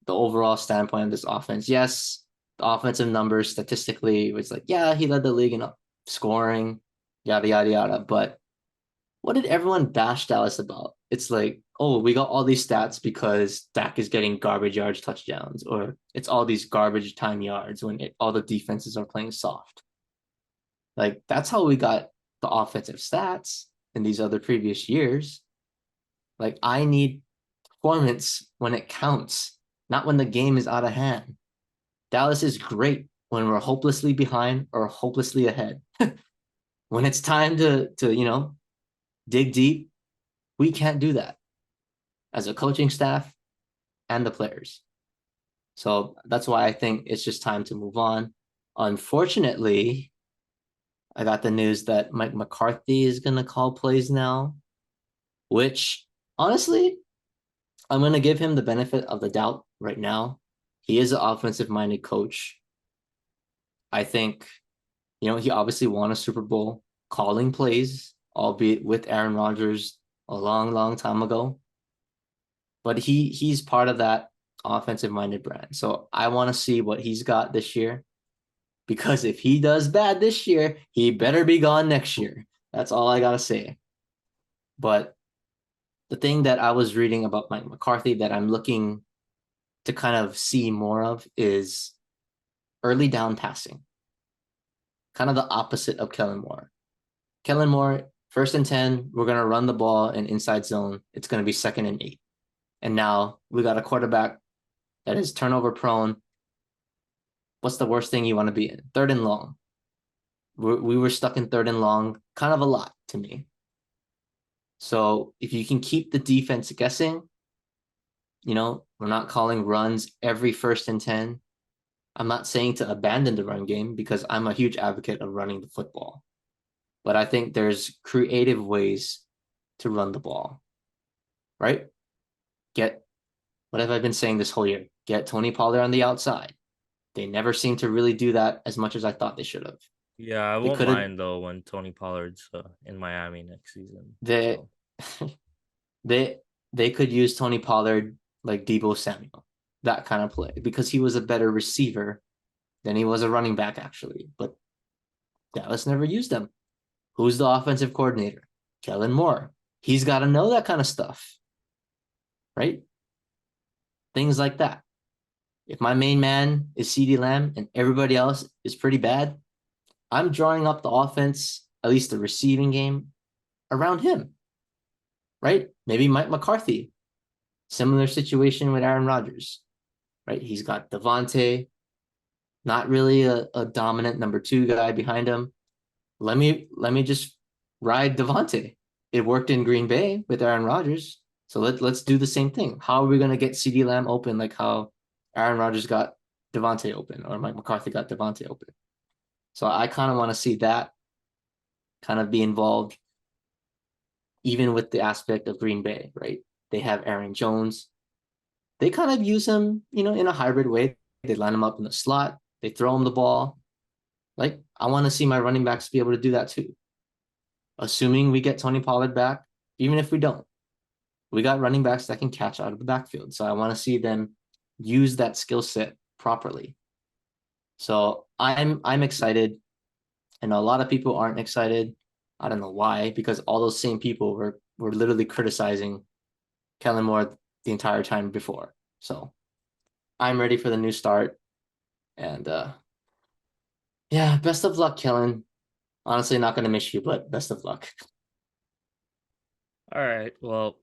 the overall standpoint of this offense, yes, the offensive numbers statistically, it was like, yeah, he led the league in scoring, yada yada yada. But what did everyone bash Dallas about? It's like, oh, we got all these stats because Dak is getting garbage yards touchdowns, or it's all these garbage time yards when all the defenses are playing soft. Like that's how we got the offensive stats in these other previous years. Like I need performance when it counts, not when the game is out of hand. Dallas is great when we're hopelessly behind or hopelessly ahead. When it's time to dig deep, we can't do that as a coaching staff and the players. So that's why I think it's just time to move on. Unfortunately, I got the news that Mike McCarthy is going to call plays now, which honestly, I'm going to give him the benefit of the doubt right now. He is an offensive minded coach. I think, he obviously won a Super Bowl calling plays, albeit with Aaron Rodgers a long, long time ago. But he's part of that offensive minded brand. So I want to see what he's got this year, because if he does bad this year, he better be gone next year. That's all I got to say. But the thing that I was reading about Mike McCarthy that I'm looking to kind of see more of is early down passing, kind of the opposite of Kellen Moore. Kellen Moore, 1st and 10, we're going to run the ball in inside zone. It's going to be 2nd and 8. And now we got a quarterback that is turnover prone. What's the worst thing you want to be in? 3rd and long. We were stuck in 3rd and long kind of a lot to me. So if you can keep the defense guessing, we're not calling runs every 1st and 10. I'm not saying to abandon the run game, because I'm a huge advocate of running the football. But I think there's creative ways to run the ball, right? What have I been saying this whole year? Get Tony Pollard on the outside. They never seem to really do that as much as I thought they should have. Yeah, I They won't could have. mind though when Tony Pollard's in Miami next season. They So they they could use Tony Pollard like Deebo Samuel, that kind of play, because he was a better receiver than he was a running back actually. But Dallas never used him. Who's the offensive coordinator? Kellen Moore. He's got to know that kind of stuff, right? Things like that. If my main man is CeeDee Lamb and everybody else is pretty bad, I'm drawing up the offense, at least the receiving game, around him, right? Maybe Mike McCarthy, similar situation with Aaron Rodgers, right? He's got Devontae, not really a dominant number 2 guy behind him. Let me just ride Devontae. It worked in Green Bay with Aaron Rodgers. So let's do the same thing. How are we going to get CeeDee Lamb open like how Aaron Rodgers got Devontae open, or Mike McCarthy got Devontae open? So I kind of want to see that kind of be involved, even with the aspect of Green Bay, right? They have Aaron Jones. They kind of use him, in a hybrid way. They line him up in the slot. They throw him the ball. Like, I want to see my running backs be able to do that too. Assuming we get Tony Pollard back, even if we don't, we got running backs that can catch out of the backfield. So I want to see them use that skill set properly. So I'm excited. I know a lot of people aren't excited. I don't know why, because all those same people were literally criticizing Kellen Moore the entire time before. So I'm ready for the new start. And yeah, best of luck, Kellen. Honestly, not gonna miss you, but best of luck. all right, well,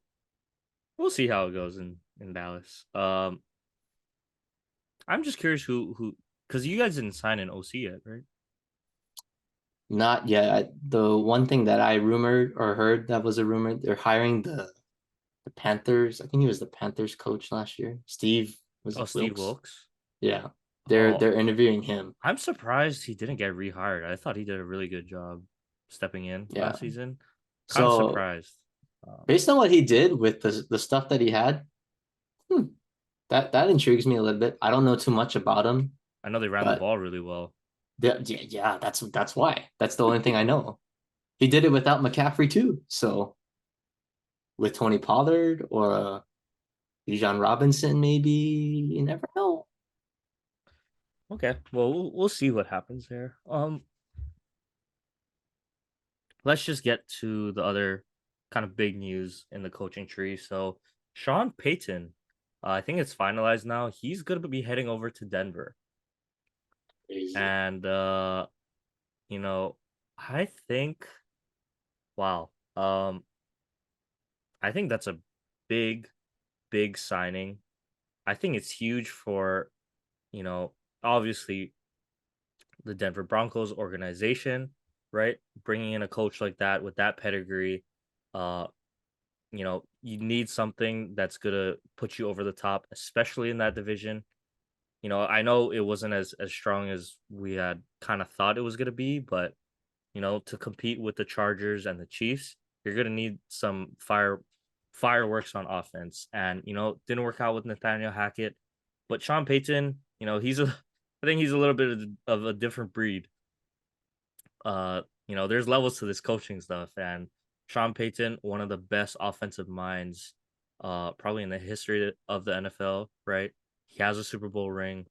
we'll see how it goes in Dallas. I'm just curious who because you guys didn't sign an OC yet, right? Not yet. The one thing that I rumored or heard that was a rumor, they're hiring the Panthers. I think he was the Panthers coach last year. Steve, was Oh, it Steve Wilkes? Wilkes. Yeah. They're Oh, they're interviewing him. I'm surprised he didn't get rehired. I thought he did a really good job stepping in Yeah. last season. Kind of So surprised. based on what he did with the stuff that he had, that intrigues me a little bit. I don't know too much about him, I know they ran the but ball really well. yeah, that's why. That's the only thing I know. He did it without McCaffrey too. So with Tony Pollard or Bijan Robinson, maybe, you never know. Okay, well, we'll see what happens there. Let's just get to the other kind of big news in the coaching tree. So Sean Payton, I think it's finalized now. He's gonna be heading over to Denver, Crazy. and you know, I think, wow, I think that's a big, big signing. I think it's huge for, you know, obviously the Denver Broncos organization, right? Bringing in a coach like that with that pedigree, uh, you need something that's gonna put you over the top, especially in that division. I know it wasn't as strong as we had kind of thought it was gonna be, but to compete with the Chargers and the Chiefs, you're gonna need some fireworks on offense. And didn't work out with Nathaniel Hackett, but Sean Payton, I think he's a little bit of a different breed. There's levels to this coaching stuff, and Sean Payton, one of the best offensive minds, probably in the history of the NFL, right? He has a Super Bowl ring,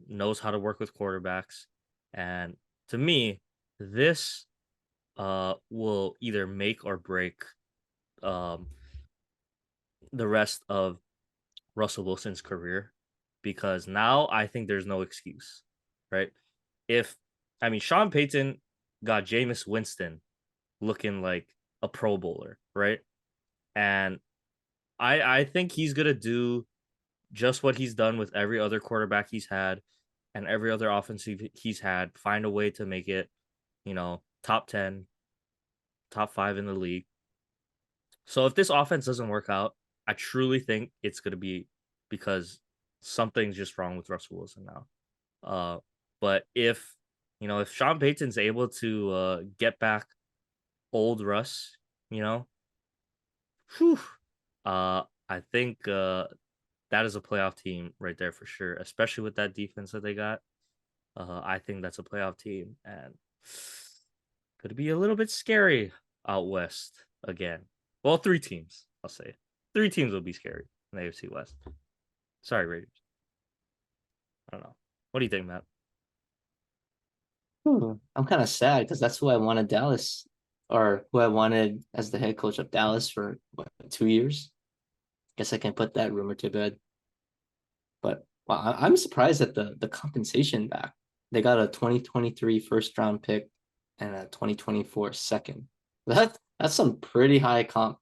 knows how to work with quarterbacks, and to me, this will either make or break um the rest of Russell Wilson's career, because now I think there's no excuse, right? If I mean Sean Payton got Jameis Winston looking like a Pro Bowler, right? And I think he's gonna do just what he's done with every other quarterback he's had and every other offensive he's had, find a way to make it, top 10, top 5 in the league. So if this offense doesn't work out, I truly think it's gonna be because something's just wrong with Russell Wilson now. But if Sean Payton's able to get back old Russ, you know, whew, I think that is a playoff team right there for sure, especially with that defense that they got. I think that's a playoff team, and could be a little bit scary out west again. Well, 3 teams, I'll say. 3 teams will be scary in the AFC West. Sorry, Raiders. I don't know. What do you think, Matt? I'm kind of sad because that's who I wanted Dallas, or who I wanted as the head coach of Dallas for 2 years. Guess I can put that rumor to bed. But wow, I'm surprised at the compensation back. They got a 2023 first round pick and a 2024 second. That's some pretty high comp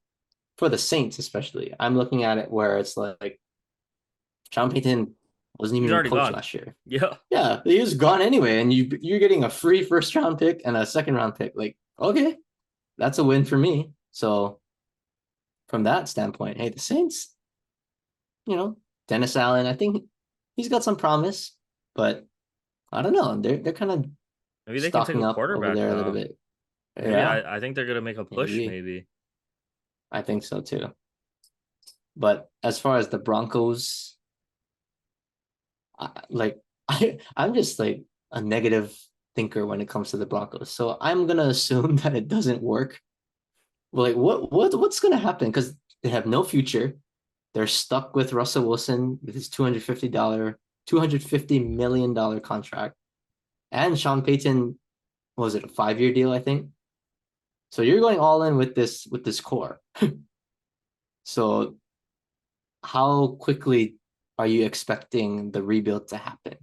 for the Saints, especially. I'm looking at it where it's like Sean Payton wasn't He's even already coach gone. last year. Yeah. Yeah, he was gone anyway, and you're getting a free first round pick and a second round pick. Like, okay, that's a win for me. So from that standpoint, hey, the Saints, Dennis Allen, I think he's got some promise, but I don't know. They're kind of Maybe they can take stocking a up over quarterback there a little now. bit. Maybe Yeah, I think they're gonna make a push, maybe. maybe. I think so too. But as far as the Broncos, like I'm just like a negative thinker when it comes to the Broncos. So I'm gonna assume that it doesn't work. Well, like what's gonna happen? Because they have no future. They're stuck with Russell Wilson with his $250 million contract. And Sean Payton, what was it, a 5-year deal, I think? So you're going all in with this core. So how quickly are you expecting the rebuild to happen?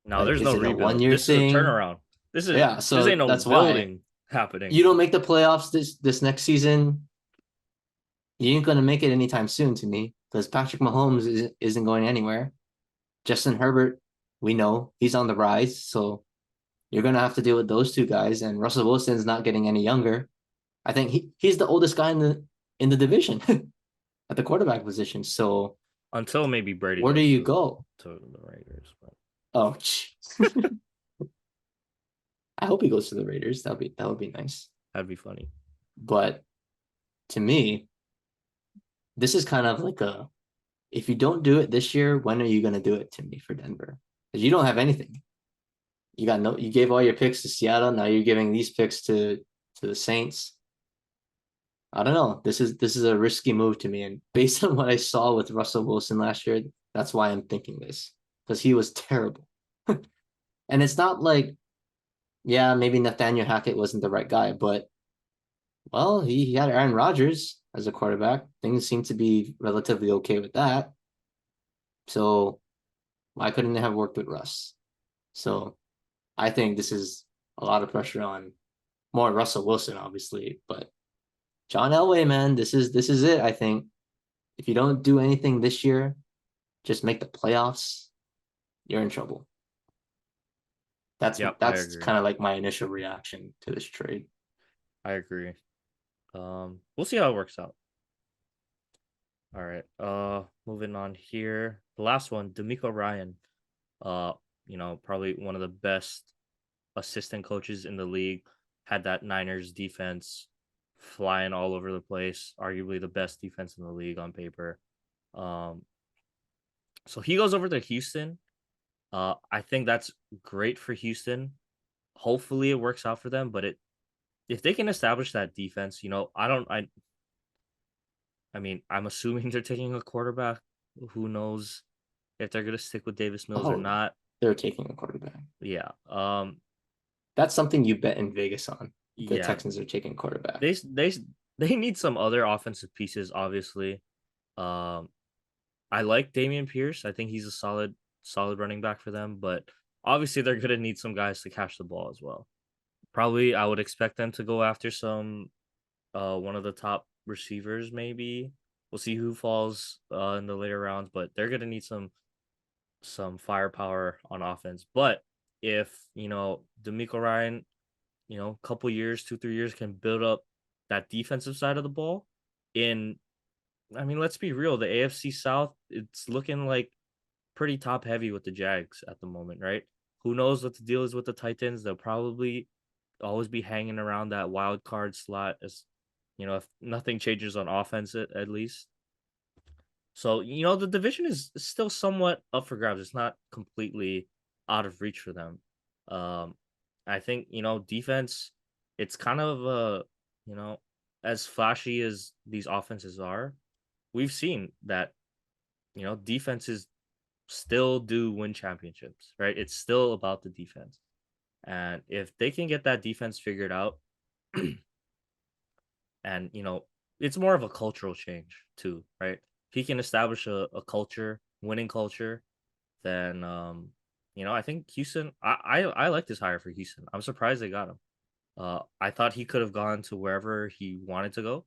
No, Like, there's no is it a rebuild. 1-year This is a thing? turnaround. This is Yeah, this so ain't no that's why building happening. you don't make the playoffs this next season. You ain't gonna make it anytime soon to me because Patrick Mahomes isn't going anywhere. Justin Herbert, we know he's on the rise, so you're gonna have to deal with those two guys. And Russell Wilson's not getting any younger. I think he's the oldest guy in the division at the quarterback position. So Until maybe Brady where do goes you to go? the Raiders. But Oh, I hope he goes to the Raiders. That would be nice. that'd be funny. But to me, this is kind of like a if you don't do it this year, when are you gonna do it to me for Denver? Because you don't have anything. You gave all your picks to Seattle. Now you're giving these picks to the Saints. I don't know. This is a risky move to me, and based on what I saw with Russell Wilson last year, that's why I'm thinking this because he was terrible. And it's not like, yeah, maybe Nathaniel Hackett wasn't the right guy, but well, he had Aaron Rodgers as a quarterback. Things seem to be relatively okay with that. So why couldn't it have worked with Russ? So I think this is a lot of pressure on more Russell Wilson, obviously, but John Elway, man, this is it. I think if you don't do anything this year, just make the playoffs, you're in trouble. Yep, I That's agree. kind of like my initial reaction to this trade. I agree. We'll see how it works out. All right. Moving on here. The last one, DeMeco Ryan. Uh, probably one of the best assistant coaches in the league. Had that Niners defense flying all over the place. Arguably the best defense in the league on paper. Um, so he goes over to Houston. I think that's great for Houston. Hopefully it works out for them, but it if they can establish that defense, I mean, I'm assuming they're taking a quarterback. Who knows if they're gonna stick with Davis Mills or Oh, not? they're taking a quarterback. Yeah. That's something you bet in Vegas on. The Yeah. Texans are taking quarterback. They need some other offensive pieces, obviously. Um, I like Damian Pierce. I think he's a solid running back for them, but obviously they're gonna need some guys to catch the ball as well. Probably I would expect them to go after some one of the top receivers, maybe. We'll see who falls in the later rounds, but they're gonna need some firepower on offense. But if DeMeco Ryan, couple years, 2, 3 years can build up that defensive side of the ball in I mean, let's be real, the AFC South, it's looking like pretty top heavy with the Jags at the moment, right? Who knows what the deal is with the Titans? They'll probably always be hanging around that wild card slot as if nothing changes on offense at least. So, the division is still somewhat up for grabs. It's not completely out of reach for them. Um, I think, defense, it's kind of you know, as flashy as these offenses are, we've seen that, defenses still do win championships, right? It's still about the defense. And if they can get that defense figured out, and it's more of a cultural change too, right? If he can establish a culture, winning culture, then I think Houston. I like this hire for Houston. I'm surprised they got him. I thought he could have gone to wherever he wanted to go,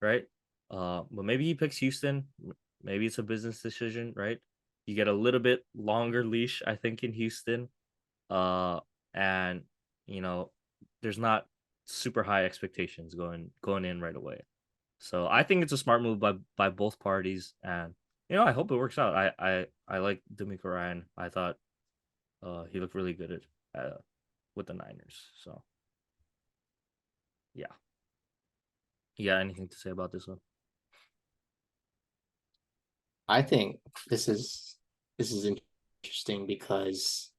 right? But maybe he picks Houston. Maybe it's a business decision, right? You get a little bit longer leash, I think, in Houston. Uh, and you know, there's not super high expectations going in right away. So I think it's a smart move by both parties, and I hope it works out. I like DeMeco Ryan. I thought he looked really good with the Niners. So yeah, you got anything to say about this one? I think this is interesting because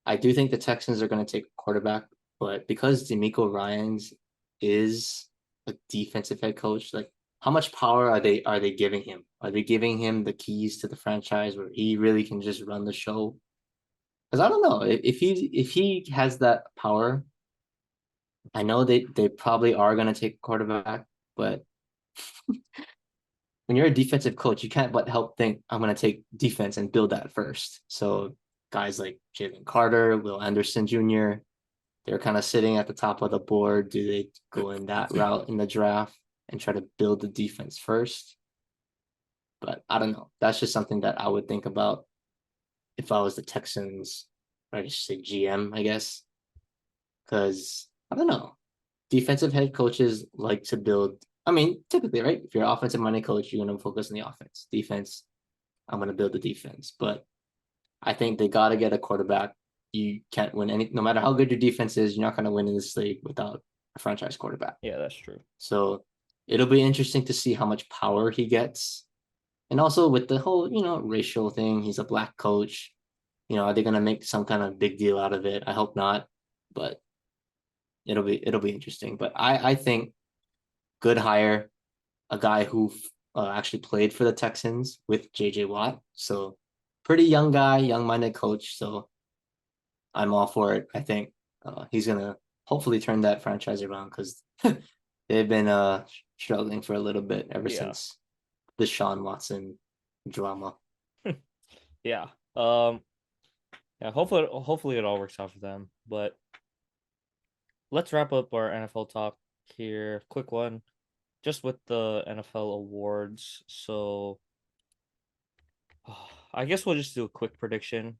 I do think the Texans are going to take a quarterback, but because DeMeco Ryans is a defensive head coach, like how much power are they giving him? Are they giving him the keys to the franchise where he really can just run the show? Because I don't know if he has that power. I know they probably are going to take a quarterback, but when you're a defensive coach, you can't but help think I'm going to take defense and build that first. So guys like Jalen Carter, Will Anderson Jr., they're kind of sitting at the top of the board. Do they go in that route in the draft and try to build the defense first? But I don't know. That's just something that I would think about if I was the Texans, or I just say GM, I guess. Because I don't know. Defensive head coaches like to build. I mean, typically, right? If you're an offensive minded coach, you're going to focus on the offense. Defense, I'm going to build the defense. But I think they got to get a quarterback. You can't win any, no matter how good your defense is, you're not going to win in this league without a franchise quarterback. Yeah, that's true. So it'll be interesting to see how much power he gets. And also with the whole, racial thing, he's a black coach. Are they going to make some kind of big deal out of it? I hope not, but it'll be interesting. But I think good hire, a guy who actually played for the Texans with JJ Watt. So pretty young guy, young minded coach. So I'm all for it. I think he's gonna hopefully turn that franchise around because they've been struggling for a little bit ever Yeah. since the Sean Watson drama. Yeah. Yeah, hopefully it all works out for them. But let's wrap up our NFL talk here. Quick one, just with the NFL awards. So I guess we'll just do a quick prediction.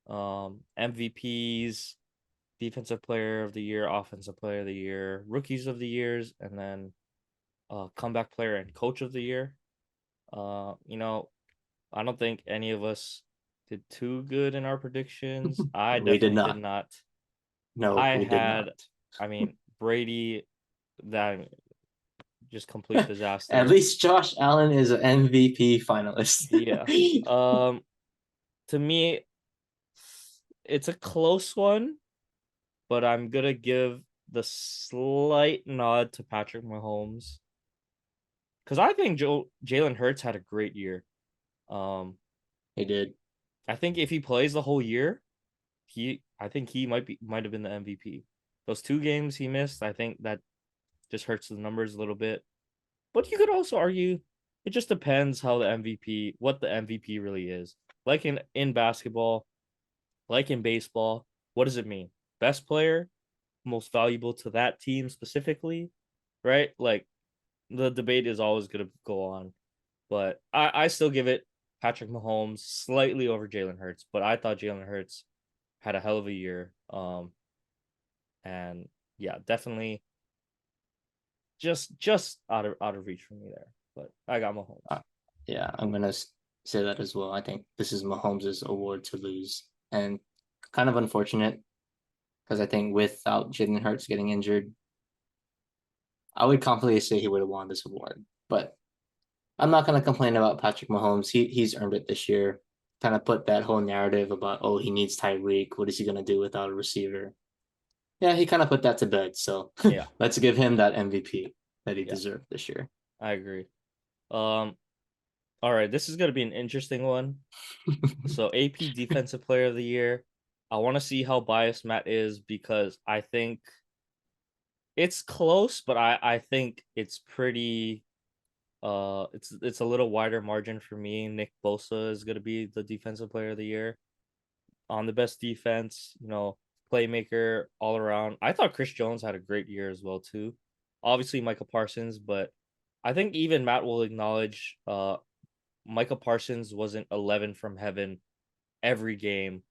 MVPs. defensive player of the year, offensive player of the year, rookies of the years, and then comeback player and coach of the year. You know, I don't think any of us did too good in our predictions. I We did definitely did not. not. No, I we did had, not. I mean, Brady, that just complete At disaster. least Josh Allen is an MVP finalist. Yeah. Um, to me, it's a close one, but I'm gonna give the slight nod to Patrick Mahomes because I think Jalen Hurts had a great year. Um, He did. I think if he plays the whole year, I think he might have been the MVP. Those 2 games he missed, I think that just hurts the numbers a little bit. But you could also argue it just depends how what the MVP really is. Like in basketball, like in baseball, what does it mean? Best player, most valuable to that team specifically, right? Like the debate is always going to go on, but I still give it Patrick Mahomes slightly over Jalen Hurts, but I thought Jalen Hurts had a hell of a year. And yeah, definitely just out of reach for me there. But I got Mahomes. Uh, yeah, I'm gonna say that as well. I think this is Mahomes' award to lose, and kind of unfortunate because I think without Jalen Hurts getting injured, I would confidently say he would have won this award. But I'm not gonna complain about Patrick Mahomes. He's earned it this year. Kind of put that whole narrative about he needs Tyreek. What is he gonna do without a receiver? Yeah, he kind of put that to bed. So Yeah, let's give him that MVP that he yeah, deserved this year. I agree. Um, all right, this is gonna be an interesting one. So AP Defensive Player of the Year. I want to see how biased Matt is because I think it's close, but I think it's pretty it's a little wider margin for me. Nick Bosa is gonna be the defensive player of the year on the best defense, playmaker all around. I thought Chris Jones had a great year as well too. Obviously Michael Parsons, but I think even Matt will acknowledge Michael Parsons wasn't 11 from heaven every game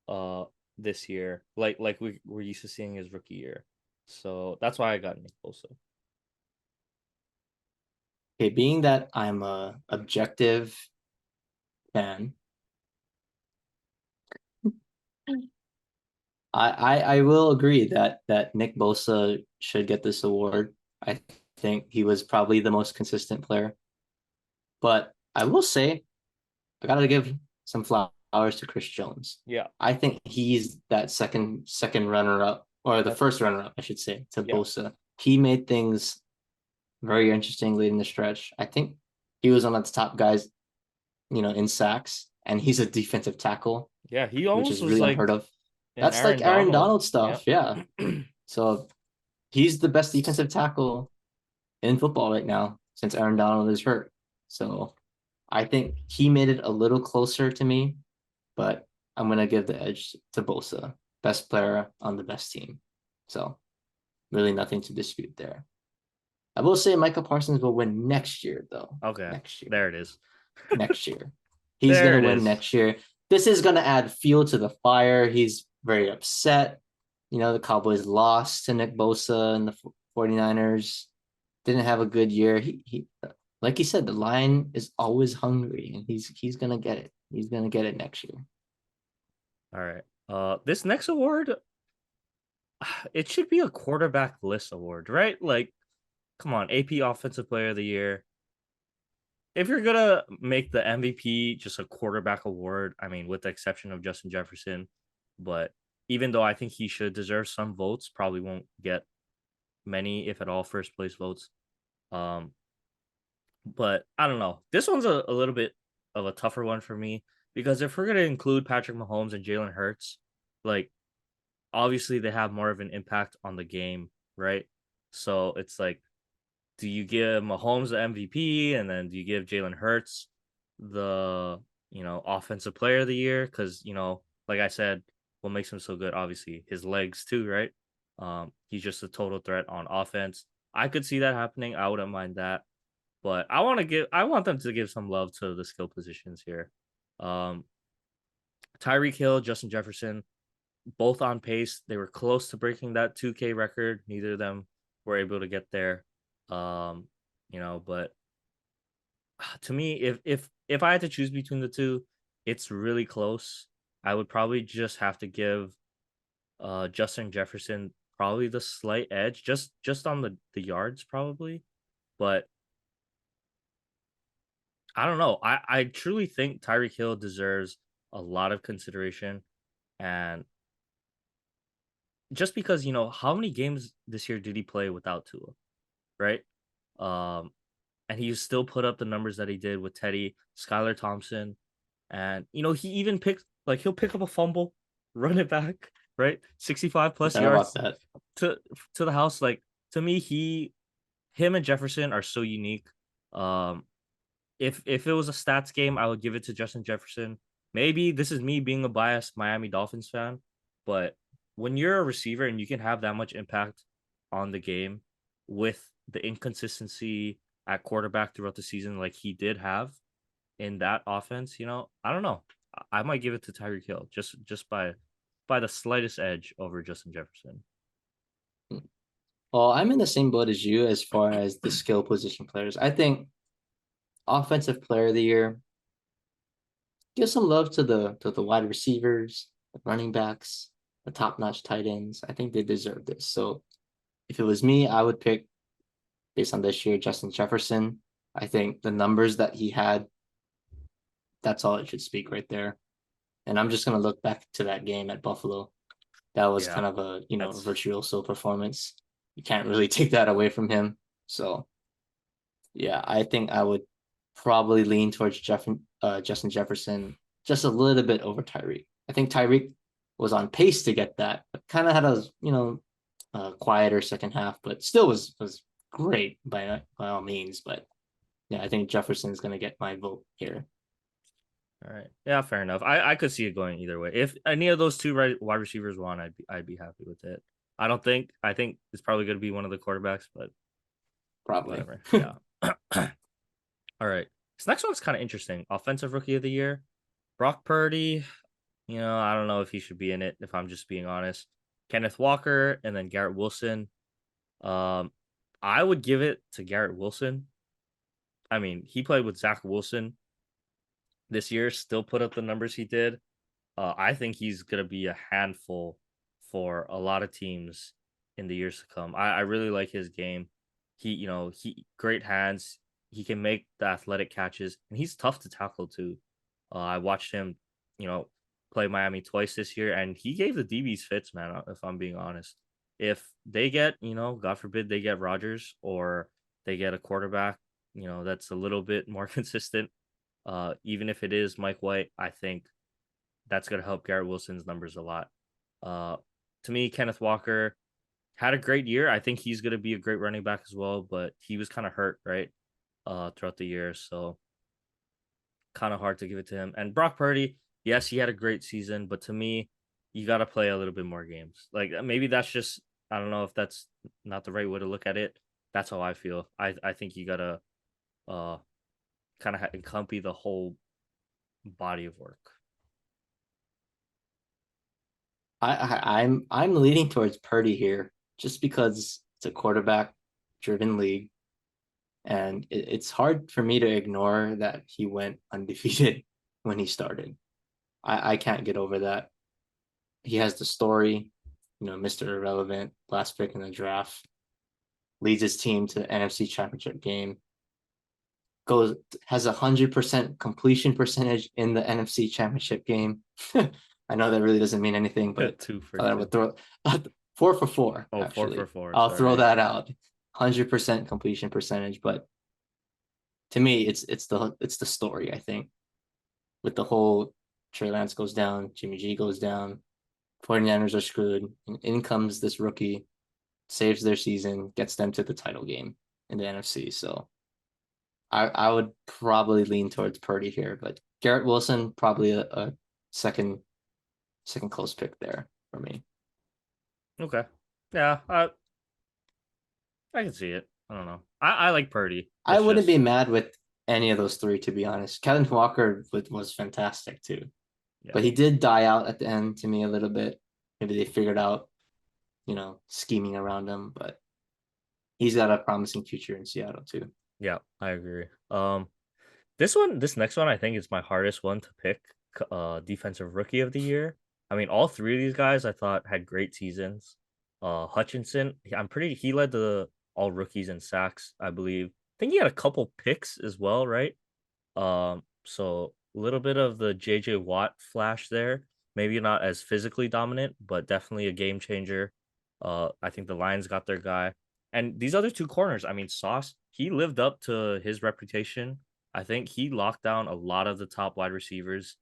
uh this year, like we're used to seeing his rookie year. So that's why I got Nick Bosa. Okay, being that I'm a objective fan, I will agree that Nick Bosa should get this award. I think he was probably the most consistent player. But I will say I gotta give some flowers to Chris Jones. Yeah, I think he's that second runner up, or the definitely. first runner up, I should say, to Yeah, Bosa. He made things very interesting late in the stretch. I think he was one of the top guys, in sacks, and he's a defensive tackle, yeah. He which almost is was really unheard like of. an That's like Aaron Aaron Donald. Donald Yeah. stuff, yeah. So he's the best defensive tackle in football right now since Aaron Donald is hurt. So I think he made it a little closer to me, but I'm gonna give the edge to Bosa, best player on the best team. So really nothing to dispute there. I will say Michael Parsons will win next year, though. Okay, Next year. there it is. Next year. He's There gonna it win is. next year. This is gonna add fuel to the fire. He's very upset. The Cowboys lost to Nick Bosa and the 49ers. Didn't have a good year. He like he said, the line is always hungry, and he's gonna get it. He's gonna get it next year. All right. This next award, it should be a quarterback list award, right? Like, come on, AP Offensive Player of the Year. If you're gonna make the MVP just a quarterback award, I mean, with the exception of Justin Jefferson, but even though I think he should deserve some votes, probably won't get many, if at all, first place votes. Um, but I don't know. This one's a little bit of a tougher one for me because if we're gonna include Patrick Mahomes and Jalen Hurts, like obviously they have more of an impact on the game, right? So it's like, do you give Mahomes the MVP and then do you give Jalen Hurts the offensive player of the year? Because like I said, what makes him so good, obviously, his legs too, right? He's just a total threat on offense. I could see that happening. I wouldn't mind that. But I want them to give some love to the skill positions here. Um Tyreek Hill, Justin Jefferson. both on pace. They were close to breaking that 2K record. Neither of them were able to get there. Um, but to me, if I had to choose between the two, it's really close. I would probably just have to give Justin Jefferson probably the slight edge, just on the yards probably. But I don't know. I truly think Tyreek Hill deserves a lot of consideration, and just because how many games this year did he play without Tua, right? Um, and he still put up the numbers that he did with Teddy, Skylar Thompson, and he even picked like he'll pick up a fumble, run it back, right? 65 plus Forgot about yards that. to to the house. Like to me, him and Jefferson are so unique. Um, if it was a stats game, I would give it to Justin Jefferson. Maybe this is me being a biased Miami Dolphins fan, but when you're a receiver and you can have that much impact on the game with the inconsistency at quarterback throughout the season, like he did have in that offense, I don't know. I might give it to Tyreek Hill just by the slightest edge over Justin Jefferson. Well, I'm in the same boat as you as far as the skill position players. I think offensive player of the year, give some love to the wide receivers, the running backs, the top-notch tight ends. I think they deserve this. So if it was me, I would pick based on this year, Justin Jefferson. I think the numbers that he had, that's all it should speak right there. And I'm just gonna look back to that game at Buffalo. That was Yeah, kind of a that's virtuoso performance. You can't really take that away from him. So yeah, I think I would probably lean towards Justin Jefferson just a little bit over Tyreek. I think Tyreek was on pace to get that, but kind of had a quieter second half, but still was great by all means. But yeah, I think Jefferson's gonna get my vote here. all right. Yeah, fair enough. I could see it going either way. If any of those two wide receivers won, I'd be happy with it. I think it's probably going to be one of the quarterbacks, but Probably. whatever. Yeah. All right. This next one's kind of interesting. Offensive rookie of the year, Brock Purdy. I don't know if he should be in it, if I'm just being honest. Kenneth Walker and then Garrett Wilson. Um, I would give it to Garrett Wilson. I mean, he played with Zach Wilson this year, still put up the numbers he did. I think he's gonna be a handful for a lot of teams in the years to come. I really like his game. He great hands. He can make the athletic catches, and he's tough to tackle too. I watched him, you know, play Miami twice this year, and he gave the DBs fits, man. If I'm being honest, if they get, God forbid, they get Rodgers or they get a quarterback, that's a little bit more consistent. Even if it is Mike White, I think that's going to help Garrett Wilson's numbers a lot. Uh, to me, Kenneth Walker had a great year. I think he's going to be a great running back as well, but he was kind of hurt, right? Throughout the year. So kind of hard to give it to him. And Brock Purdy, yes, he had a great season, but to me, you got to play a little bit more games. Like maybe that's just, I don't know if that's not the right way to look at it. That's how I feel. I think you got to uh, kind of encompass the whole body of work. I'm leaning towards Purdy here just because it's a quarterback driven league. And it's hard for me to ignore that he went undefeated when he started. I can't get over that. He has the story, Mr. Irrelevant, last pick in the draft, leads his team to the NFC Championship game, has 100% completion percentage in the NFC Championship game. I know that really doesn't mean anything, but 2 for I 2. would throw 4 for 4. Oh, four Actually, for four. I'll throw Sorry. that out. 100% completion percentage, but to me, it's the story. I think with the whole Trey Lance goes down, Jimmy G goes down, 49ers are screwed, and in comes this rookie, saves their season, gets them to the title game in the NFC. So I would probably lean towards Purdy here, but Garrett Wilson probably a second close pick there for me. Okay. Yeah, I can see it. I don't know. I like Purdy. I It's wouldn't be just mad with any of those three, to be honest. Kellen Walker was fantastic too, yeah. but he did die out at the end to me a little bit. maybe they figured out, scheming around him, but he's got a promising future in Seattle too. Yeah, I agree. This next one, I think is my hardest one to pick. Defensive Rookie of the Year. I mean, all three of these guys I thought had great seasons. Hutchinson, he led the all rookies in sacks, I believe. I think he had a couple picks as well, right? So a little bit of the JJ Watt flash there. Maybe not as physically dominant, but definitely a game changer. I think the Lions got their guy. And these other two corners, I mean, Sauce, he lived up to his reputation. I think he locked down a lot of the top wide receivers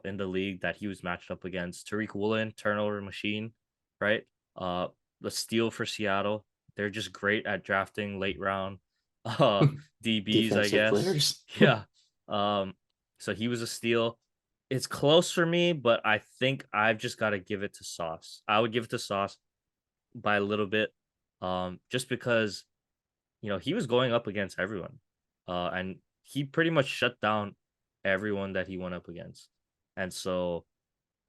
in the league that he was matched up against. Tariq Woolen, turnover machine, right? Uh the steal for Seattle. They're just great at drafting late round DBs, I Defensive guess. players. Yeah. Um so he was a steal. It's close for me, but I think I've just got to give it to Sauce. I would give it to Sauce by a little bit. Just because he was going up against everyone. And he pretty much shut down everyone that he went up against. And so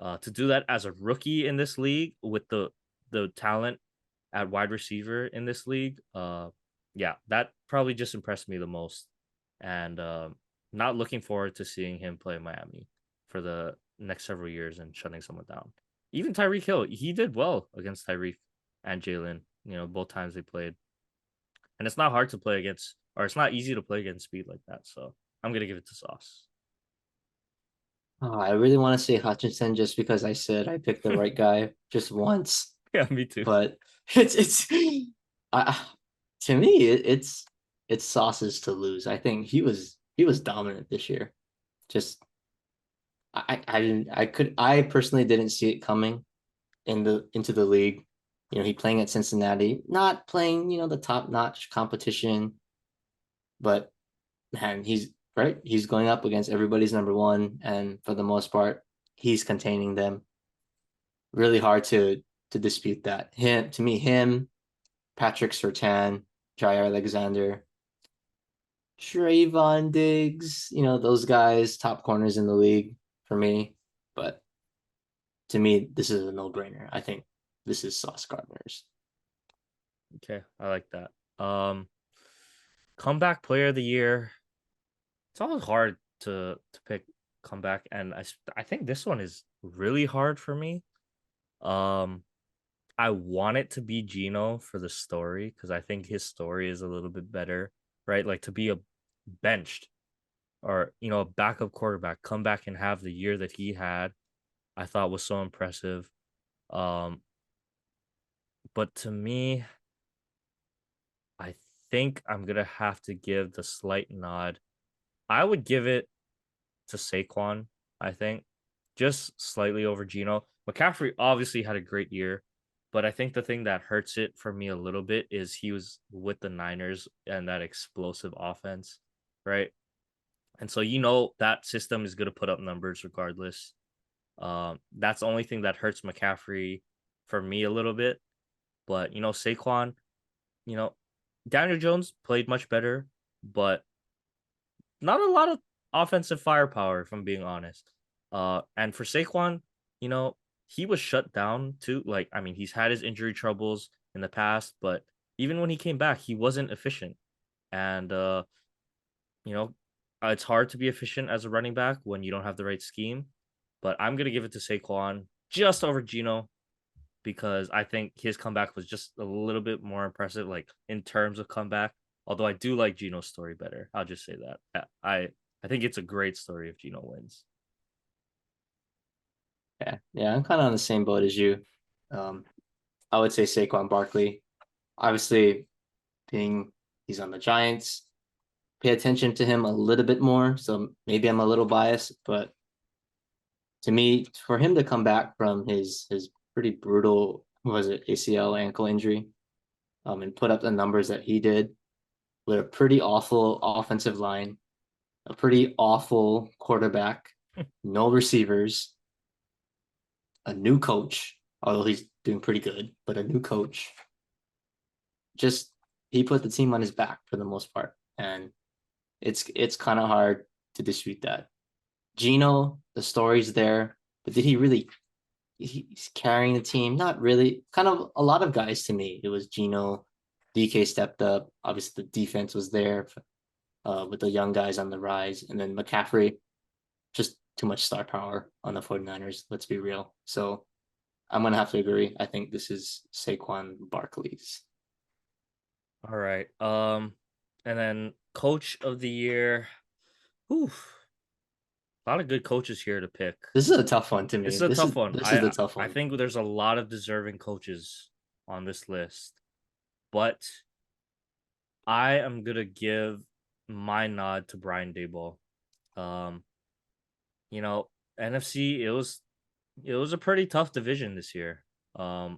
to do that as a rookie in this league with the talent at wide receiver in this league, yeah, that probably just impressed me the most. And not looking forward to seeing him play Miami for the next several years and shutting someone down. Even Tyreek Hill, he did well against Tyreek and Jalen, both times they played. And it's not hard to play against, or it's not easy to play against speed like that. So I'm gonna give it to Sauce. Oh, I really want to say Hutchinson just because I said I picked the right guy just once, Yeah, me too. but it's uh, to me it's Sauce's to lose. I think he was dominant this year. Just I didn't I personally didn't see it coming into the league. He playing at Cincinnati, not playing, the top notch competition, but man, he's right. He's going up against everybody's number one, and for the most part, he's containing them. Really hard to dispute that. Him, Patrick Surtain, Jair Alexander, Trayvon Diggs, those guys, top corners in the league for me. But to me, this is a no-brainer. I think this is Sauce Gardner's. Okay, I like that. Comeback player of the year. It's always hard to pick comeback, and I think this one is really hard for me. Um, I want it to be Gino for the story because I think his story is a little bit better, right? Like to be a benched or a backup quarterback, come back and have the year that he had, I thought was so impressive. Um, but to me, I think I'm gonna have to give the slight nod. I would give it to Saquon, I think, just slightly over Gino. McCaffrey obviously had a great year, but I think the thing that hurts it for me a little bit is he was with the Niners and that explosive offense, right? And so that system is going to put up numbers regardless. That's the only thing that hurts McCaffrey for me a little bit. But Saquon, you know, Daniel Jones played much better, but not a lot of offensive firepower, if I'm being honest. And for Saquon, you know, he was shut down too. Like, I mean, he's had his injury troubles in the past, but even when he came back, he wasn't efficient. And you know, it's hard to be efficient as a running back when you don't have the right scheme. But I'm gonna give it to Saquon just over Gino because I think his comeback was just a little bit more impressive, like in terms of comeback. Although I do like Gino's story better. I'll just say that. I think it's a great story if Gino wins. Yeah, I'm kind of on the same boat as you. Um, I would say Saquon Barkley. Obviously, being he's on the Giants, pay attention to him a little bit more. So maybe I'm a little biased, but to me, for him to come back from his pretty brutal, what was it, ACL ankle injury, and put up the numbers that he did with a pretty awful offensive line, a pretty awful quarterback, no receivers, a new coach, although he's doing pretty good, but a new coach. Just he put the team on his back for the most part, and it's kind of hard to dispute that. Gino, the story's there, but did he really he's carrying the team. Not really. Kind of a lot of guys to me. It was Gino, DK stepped up. Obviously, the defense was there with the young guys on the rise, and then McCaffrey, just too much star power on the 49ers. Let's be real. So I'm gonna have to agree. I think this is Saquon Barkley's. All right. And then coach of the year. Whew, a lot of good coaches here to pick. This is a tough one to This me. is a tough one. This is the I tough I one. think there's a lot of deserving coaches on this list, but I am gonna give my nod to Brian Daboll. Um, you know, NFC, it was a pretty tough division this year. A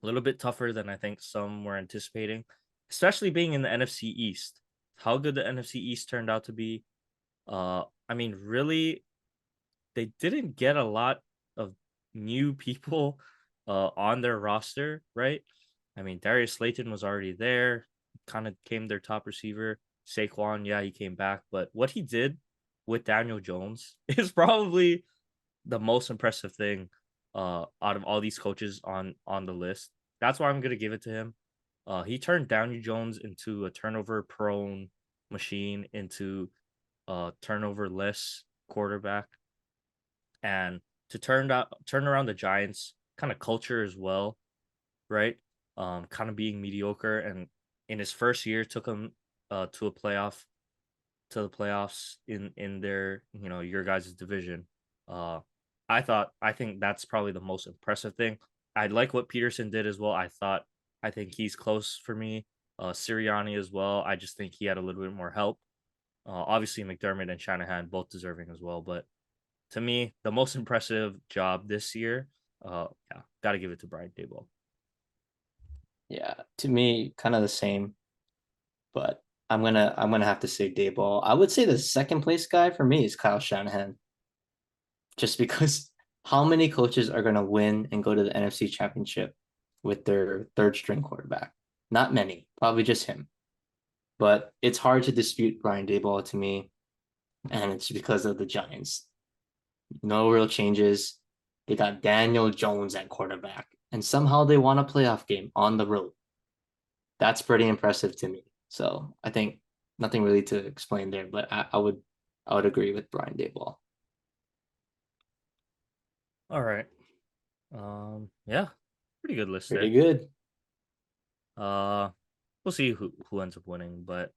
little bit tougher than I think some were anticipating, especially being in the NFC East. How good the NFC East turned out to be. I mean, really, they didn't get a lot of new people on their roster, right? I mean, Darius Slayton was already there, kind of came their top receiver. Saquon, yeah, he came back, but what he did with Daniel Jones is probably the most impressive thing out of all these coaches on the list. That's why I'm gonna give it to him. He turned Daniel Jones into a turnover prone machine, into a turnover less quarterback, and to turn around the Giants kind of culture as well, right? Kind of being mediocre, and in his first year took him to a playoff to the playoffs in their your guys' division. Uh, I think that's probably the most impressive thing. I like what Peterson did as well. I think he's close for me. Sirianni as well. I just think he had a little bit more help. Obviously McDermott and Shanahan both deserving as well, but to me, the most impressive job this year, yeah, got to give it to Brian Daboll. Yeah, to me, kind of the same, but I'm gonna have to say Dayball. I would say the second place guy for me is Kyle Shanahan, just because how many coaches are gonna win and go to the NFC Championship with their third string quarterback? Not many, probably just him. But it's hard to dispute Brian Dayball to me, and it's because of the Giants. No real changes. They got Daniel Jones at quarterback, and somehow they won a playoff game on the road. That's pretty impressive to me. So I think nothing really to explain there, but I would agree with Brian Dayball. All right. Yeah, pretty good list Pretty there. good. Uh, we'll see who ends up winning, but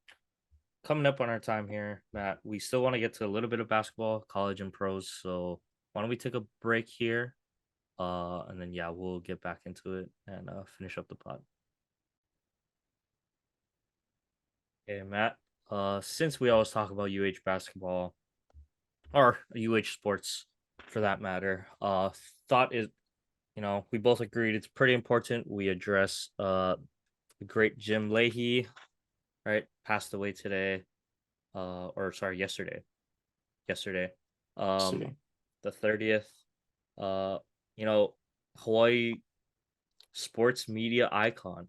coming up on our time here, Matt, we still want to get to a little bit of basketball, college and pros. So why don't we take a break here? And then yeah, we'll get back into it and finish up the pod. Okay, Matt. Since we always talk about UH basketball or UH sports for that matter, thought is we both agreed it's pretty important we address the great Jim Leahy, right? Passed away today, or sorry, yesterday. Yesterday. Um, So, the 30th. Uh, you know, Hawaii sports media icon,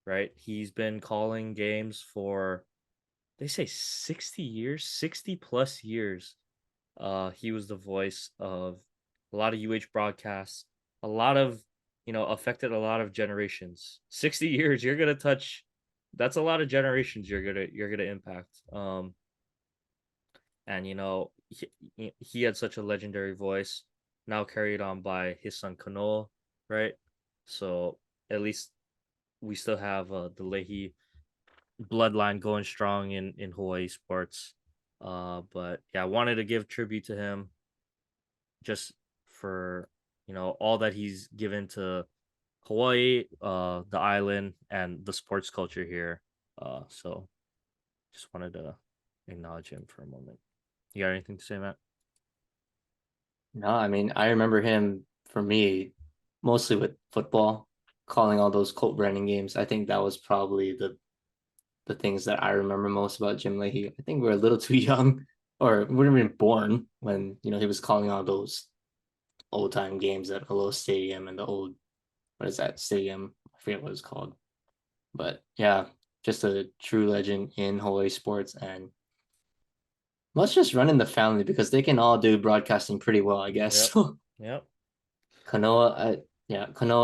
right? He's been calling games for they say 60 years, 60 plus years. He was the voice of a lot of UH broadcasts, a lot of, affected a lot of generations. 60 years, you're gonna touch. That's a lot of generations you're gonna impact. And he had such a legendary voice, now carried on by his son Kanoa, right? So at least we still have the Leahy bloodline going strong in Hawaii sports. But yeah, I wanted to give tribute to him just for all that he's given to Hawaii, the island, and the sports culture here. So just wanted to acknowledge him for a moment. You got anything to say, Matt? no, I mean, I remember him for me mostly with football, calling all those Colt Brennan games. I think that was probably the things that I remember most about Jim Leahy. I think we are a little too young or we wouldn't have been born when, he was calling all those old time games at Hello Stadium and the old, what is that stadium? I forget what it's called. But yeah, just a true legend in Hawaii sports. And let's just run in the family because they can all do broadcasting pretty well, I guess. Yep. Yep. Kanoa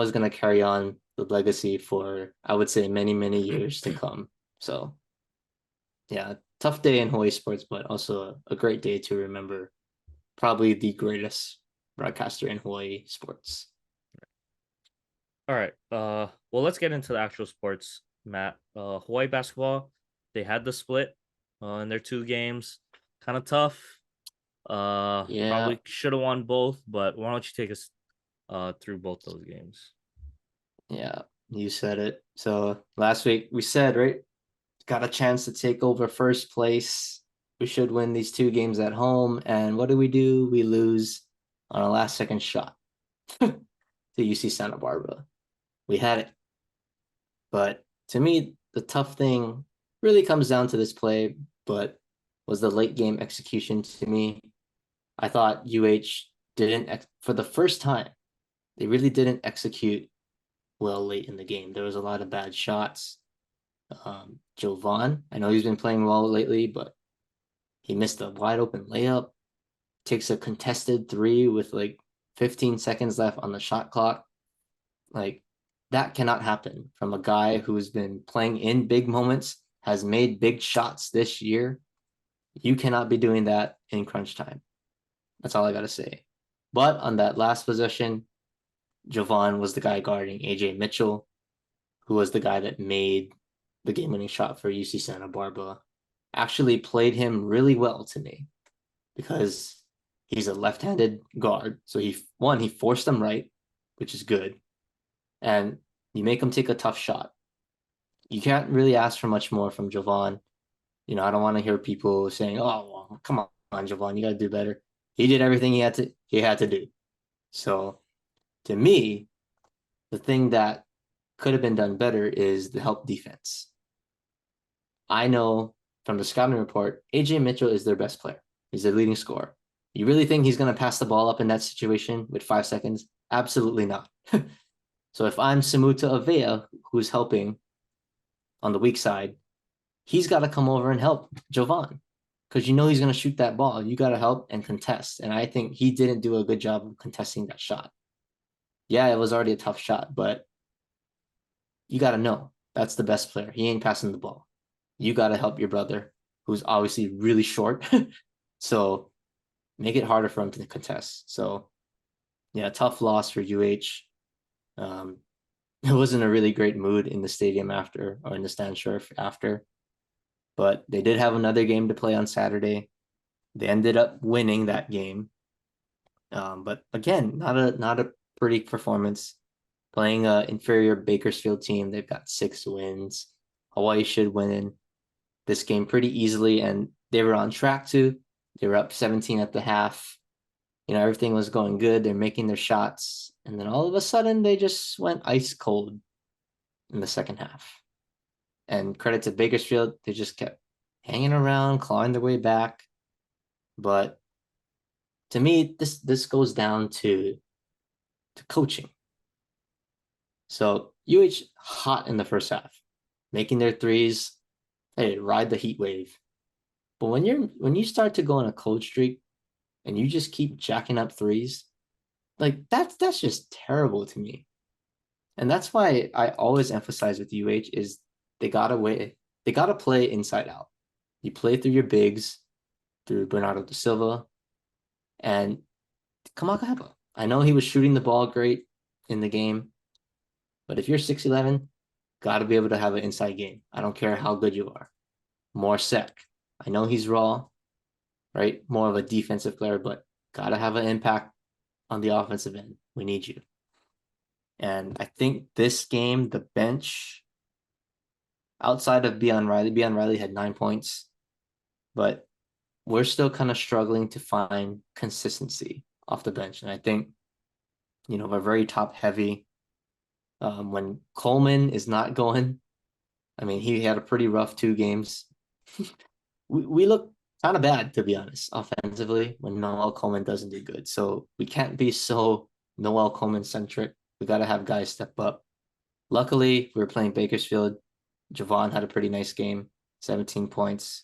is gonna carry on the legacy for, I would say, many, many years to come. So yeah, tough day in Hawaii sports, but also a great day to remember probably the greatest broadcaster in Hawaii sports. All right. Well, let's get into the actual sports, Matt. Hawaii basketball, they had the split in their two games. Kind of tough. Yeah, Probably should have won both, but why don't you take us through both those games? yeah, you said it. So last week we said, right, got a chance to take over first place. We should win these two games at home. And what do? We lose on a last second shot to UC Santa Barbara. We had it. But to me, the tough thing really comes down to this play, but was the late game execution to me. I thought UH didn't, for the first time, they really didn't execute well late in the game. There was a lot of bad shots. Jovan, I know he's been playing well lately, but he missed a wide open layup, takes a contested three with like 15 seconds left on the shot clock. Like that cannot happen from a guy who's been playing in big moments, has made big shots this year. You cannot be doing that in crunch time. That's all I got to say. But on that last possession, Jovan was the guy guarding AJ Mitchell, who was the guy that made the game winning shot for UC Santa Barbara. Actually played him really well to me because he's a left handed guard. So he forced him right, which is good. And you make him take a tough shot. You can't really ask for much more from Jovan. I don't want to hear people saying, "Oh, well, come on, Jovan, you got to do better." He did everything he had to do. So to me, the thing that could have been done better is the help defense. I know from the scouting report, AJ Mitchell is their best player. He's their leading scorer. You really think he's going to pass the ball up in that situation with 5 seconds? Absolutely not. So if I'm Samuta Avea, who's helping on the weak side, he's got to come over and help Jovan because he's going to shoot that ball. You got to help and contest. And I think he didn't do a good job of contesting that shot. Yeah, it was already a tough shot, but you got to know that's the best player. He ain't passing the ball. You got to help your brother, who's obviously really short. So make it harder for him to contest. So yeah, tough loss for UH. It wasn't a really great mood in the stadium after, or in the stand sheriff after, but they did have another game to play on Saturday. They ended up winning that game. But again, not a pretty performance. Playing a inferior Bakersfield team, they've got 6 wins. Hawaii should win this game pretty easily, and they were on track to. They were up 17 at the half. Everything was going good. They're making their shots, and then all of a sudden, they just went ice cold in the second half. And credit to Bakersfield, they just kept hanging around, clawing their way back. But to me, this goes down to coaching. So UH hot in the first half, making their threes. Hey, ride the heat wave. But when you start to go on a cold streak and you just keep jacking up threes, like that's just terrible to me. And that's why I always emphasize with UH is they gotta play inside out. You play through your bigs, through Bernardo da Silva, and Kamakahepa. I know he was shooting the ball great in the game, but if you're 6'11", gotta be able to have an inside game. I don't care how good you are. More sec. I know he's raw, right? More of a defensive player, but gotta have an impact on the offensive end. We need you. And I think this game, the bench, outside of Beon Riley had 9 points, but we're still kind of struggling to find consistency off the bench. And I think, we're very top heavy. When Coleman is not going, I mean, he had a pretty rough 2 games. we look kind of bad, to be honest, offensively when Noel Coleman doesn't do good. So we can't be so Noel Coleman centric. We got to have guys step up. Luckily, we were playing Bakersfield. Javon had a pretty nice game, 17 points.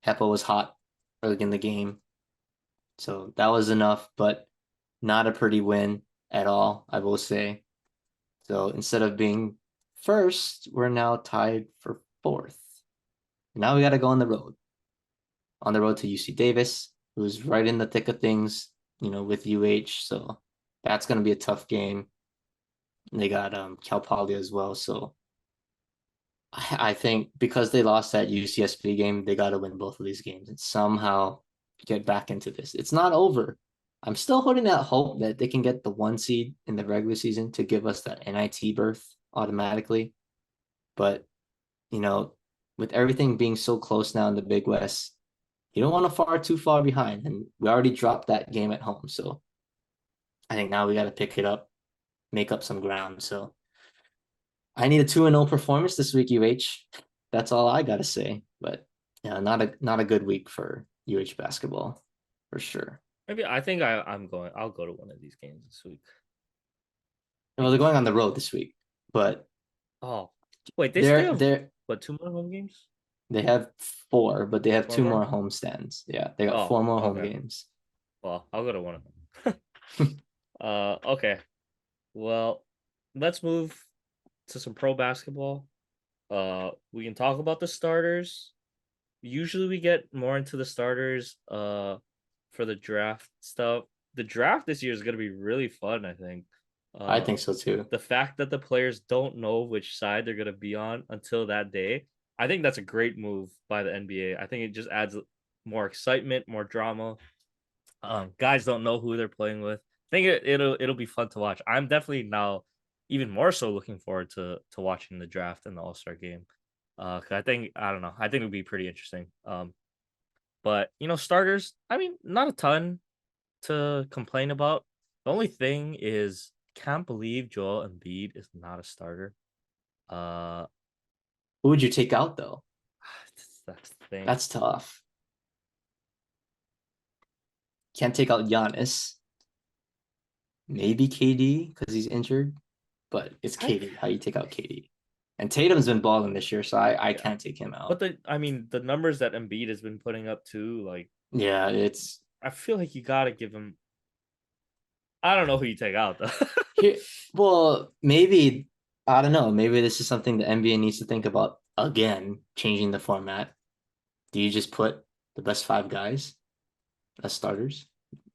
Hepa was hot early in the game. So that was enough, but not a pretty win. at all, I will say. So instead of being first, we're now tied for fourth. Now we got to go on the road to UC Davis, who's right in the thick of things, with UH. So that's going to be a tough game. They got Cal Poly as well. So I think because they lost that UCSB game, they got to win both of these games and somehow get back into this. It's not over. I'm still holding out hope that they can get the 1 seed in the regular season to give us that NIT berth automatically. But, you know, with everything being so close now in the Big West, you don't want to fall too far behind. And we already dropped that game at home. So I think now we got to pick it up, make up some ground. So I need a 2-0 performance this week, UH. That's all I got to say. But yeah, not a good week for UH basketball for sure. Maybe I think I'll go to one of these games this week. Well, they're going on the road this week, but Oh, wait, they still they're have they're what, 2 more home games? they have 4, but they have Four 2 more? more home stands. Yeah, they got Oh, 4 more home okay. games. Well, I'll go to one of them. Okay. Well, let's move to some pro basketball. We can talk about the starters. Usually we get more into the starters for the draft stuff. The draft this year is going to be really fun, I think. I think so too. The fact that the players don't know which side they're going to be on until that day, I think that's a great move by the NBA. I think it just adds more excitement, more drama. Guys don't know who they're playing with. I think it'll be fun to watch. I'm definitely now even more so looking forward to watching the draft and the All-Star game. 'Cause I don't know. I think it'll be pretty interesting. But starters, I mean, not a ton to complain about. The only thing is, can't believe Joel Embiid is not a starter. Uh, Who would you take out though? that's the thing. That's tough. Can't take out Giannis. Maybe KD because he's injured, but it's I KD. How you take out KD? And Tatum's been balling this year, so I Yeah, can't take him but out. the numbers that Embiid has been putting up too, like Yeah, it's I feel like you gotta give him. I don't know who you take out though. here. Well, maybe I don't know. Maybe this is something the NBA needs to think about again, changing the format. Do you just put the best 5 guys as starters?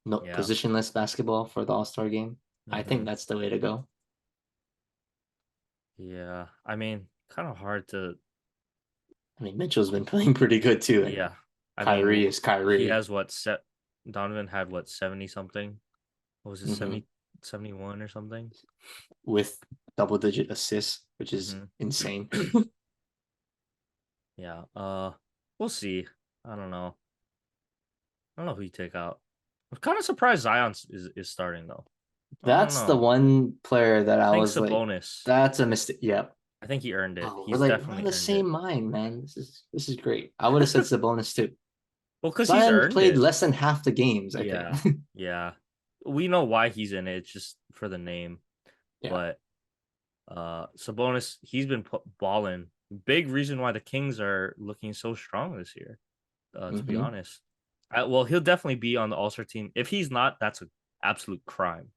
No Yeah. positionless basketball for the All-Star game. I think Hmm. that's the way to go. Yeah. I mean, kind of hard to. I mean, Mitchell's been playing pretty good too, and Yeah. I mean, Kyrie is he Kyrie. has what set. Donovan had what, 70 something. What was it, Hmm 71 or something? with double-digit assists, which is Hmm. insane. Yeah. We'll see. I don't know. I don't know who you take out. I'm kind of surprised Zion is starting though. I don't That's the know. one player that I I think was like, Sabonis. that's a mistake. Yep. I think he earned it. Oh, He's we're on definitely the earned it. same mind, man. This is great. I would have said Sabonis too. Well, because he's Zion earned played it. less than half the games, I think. Yeah, yeah. We know why he's in it. It's just for the name. Yeah. But Sabonis, he's been balling. Big reason why the Kings are looking so strong this year. To be hmm honest, well, he'll definitely be on the All Star team. If he's not, that's an absolute crime.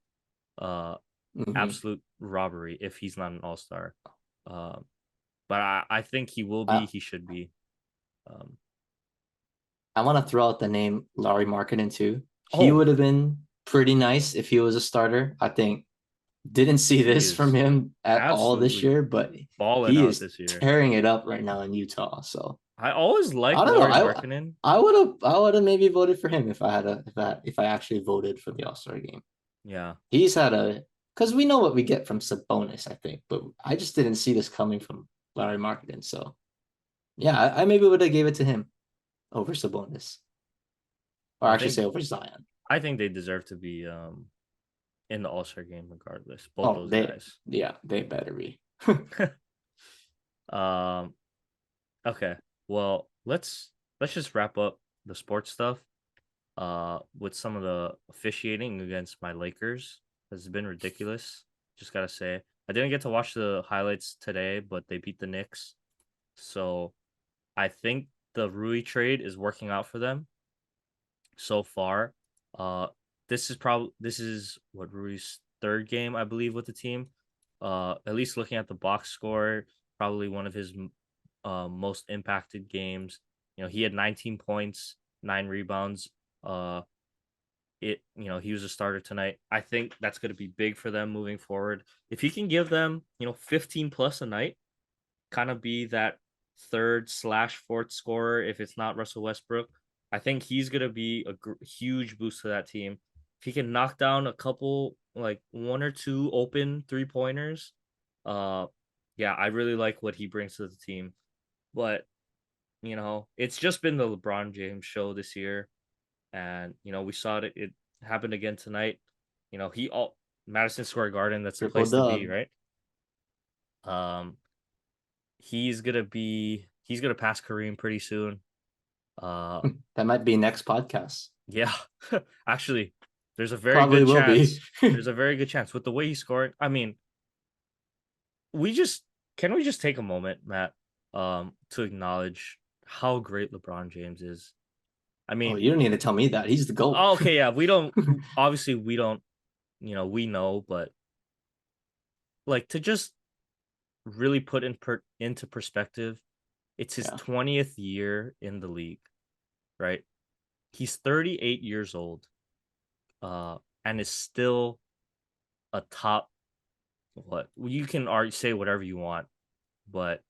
Uh, hmm Absolute robbery if he's not an All Star. Uh, but I think he will be. I, He should be. Um, I want to throw out the name Larry Markkinen too. He oh, would have been pretty nice if he was a starter. I think didn't see he this from is him at all this absolutely year, but balling he out is this year. tearing it up right now in Utah. So I always I liked don't know. Laurie I Markkinen. I would have maybe voted for him if I actually voted for the All-Star game. Yeah, He's had a because we know what we get from Sabonis, I think, but I just didn't see this coming from Larry Marketing. So yeah, I maybe would have gave it to him over Sabonis, or I actually think say over Zion. I think they deserve to be in the All Star game regardless. Both Oh, those they guys. yeah, they better be. um. Okay. Well, let's just wrap up the sports stuff. With some of the officiating against my Lakers has been ridiculous. Just gotta say, I didn't get to watch the highlights today, but they beat the Knicks, so I think the Rui trade is working out for them so far. Uh, this is what Rui's third game, I believe, with the team. At least looking at the box score, probably one of his most impacted games. He had 19 points, 9 rebounds. He was a starter tonight. I think that's going to be big for them moving forward. If he can give them, 15 plus a night, kind of be that third/fourth scorer if it's not Russell Westbrook, I think he's going to be a huge boost to that team. If he can knock down a couple, like 1 or 2 open 3-pointers, yeah, I really like what he brings to the team. But, it's just been the LeBron James show this year. And, we saw it happened again tonight. Madison Square Garden, that's the Triple place to be, dub. right? He's gonna pass Kareem pretty soon. That might be next podcast. Yeah. Actually, there's a very Probably good will be. chance. There's a very good chance with the way he scored. I mean, we just can we just take a moment, Matt, to acknowledge how great LeBron James is. I Oh, mean, you don't need to tell me that. He's the GOAT. okay, yeah, we don't obviously we don't, we know, but like to just really put into perspective, it's his Yeah. 20th year in the league, right? He's 38 years old, and is still a top. What you can already say whatever you want, but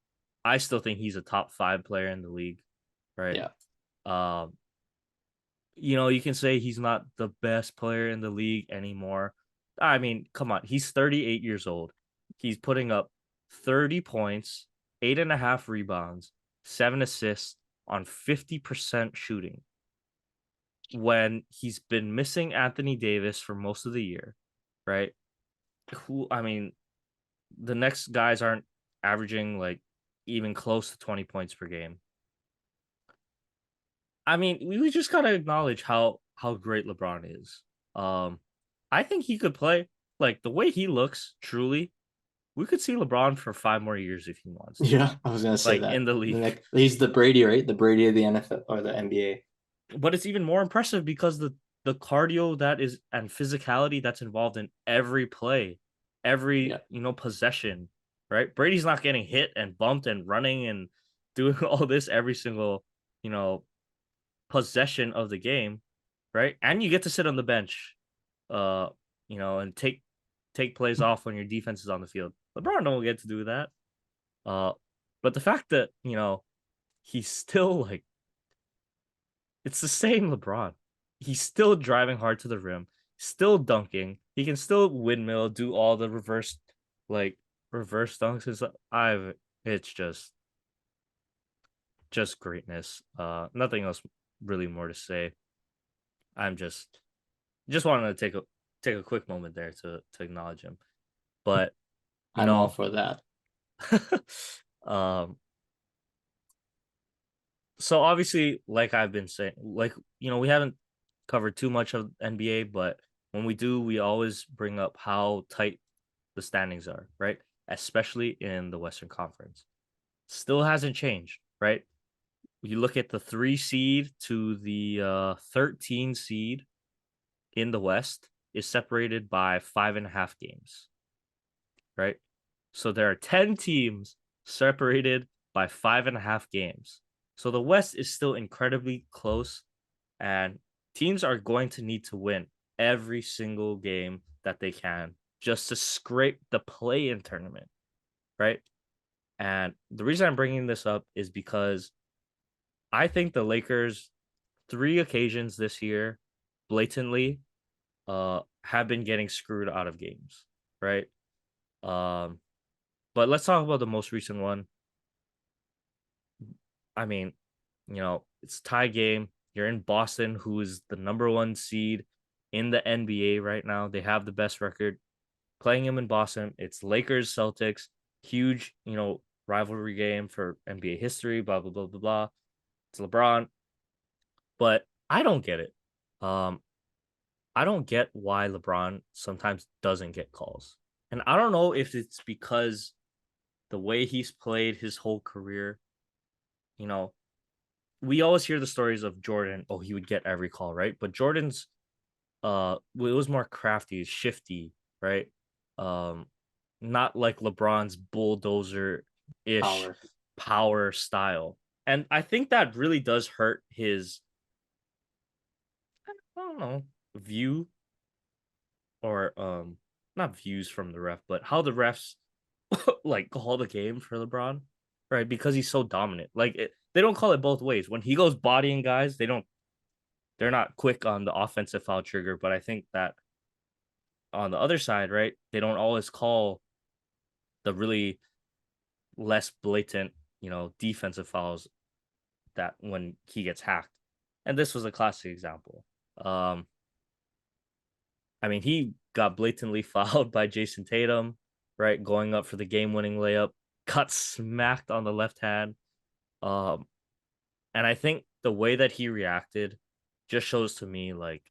I still think he's a top 5 player in the league, right? Yeah. Um, you can say he's not the best player in the league anymore. I mean, come on, he's 38 years old. He's putting up 30 points, 8.5 rebounds, 7 assists on 50% shooting when he's been missing Anthony Davis for most of the year, right? I mean, the next guys aren't averaging like even close to 20 points per game. I mean, we just gotta acknowledge how great LeBron is. I think he could play like the way he looks. Truly, we could see LeBron for 5 more years if he wants to, Yeah, I was gonna say like that. in the league. He's the Brady, right? The Brady of the NFL or the NBA. But it's even more impressive because the cardio that is and physicality that's involved in every play, every Yeah. possession, right? Brady's not getting hit and bumped and running and doing all this every single you know possession of the game, right? And you get to sit on the bench, and take plays off when your defense is on the field. LeBron don't get to do that. Uh, but the fact that he's still like it's the same LeBron. He's still driving hard to the rim, still dunking. He can still windmill, do all the reverse dunks. It's just greatness. Nothing else really more to say. I'm just wanted to take a quick moment there to acknowledge him. But you I'm all know, for that. um, so obviously, like I've been saying, like we haven't covered too much of NBA, but when we do, we always bring up how tight the standings are, right? Especially in the Western Conference. Still hasn't changed, right? You look at the 3 seed to the 13 seed in the West is separated by 5.5 games, right? So there are 10 teams separated by 5.5 games. So the West is still incredibly close, and teams are going to need to win every single game that they can just to scrape the play-in tournament, right? And the reason I'm bringing this up is because I think the Lakers 3 occasions this year blatantly have been getting screwed out of games, right? Um but let's talk about the most recent one. I mean, it's a tie game. You're in Boston, who is the number 1 seed in the NBA right now. They have the best record. Playing him in Boston, it's Lakers Celtics, huge, rivalry game for NBA history, blah blah blah blah blah. It's LeBron, but I don't get it. Um I don't get why LeBron sometimes doesn't get calls. And I don't know if it's because the way he's played his whole career, you know, we always hear the stories of Jordan, he would get every call, right? But Jordan's it was more crafty, shifty. right? Um, not like LeBron's bulldozer-ish Power. power style. And I think that really does hurt his, I don't know, view or not views from the ref, but how the refs like call the game for LeBron, right? Because he's so dominant. They don't call it both ways. When he goes bodying guys, they're not quick on the offensive foul trigger, but I think that on the other side, right, they don't always call the really less blatant, defensive fouls that when he gets hacked. And this was a classic example. Um, I mean, he got blatantly fouled by Jason Tatum, right? Going up for the game winning layup, got smacked on the left hand. Um, and I think the way that he reacted just shows to me like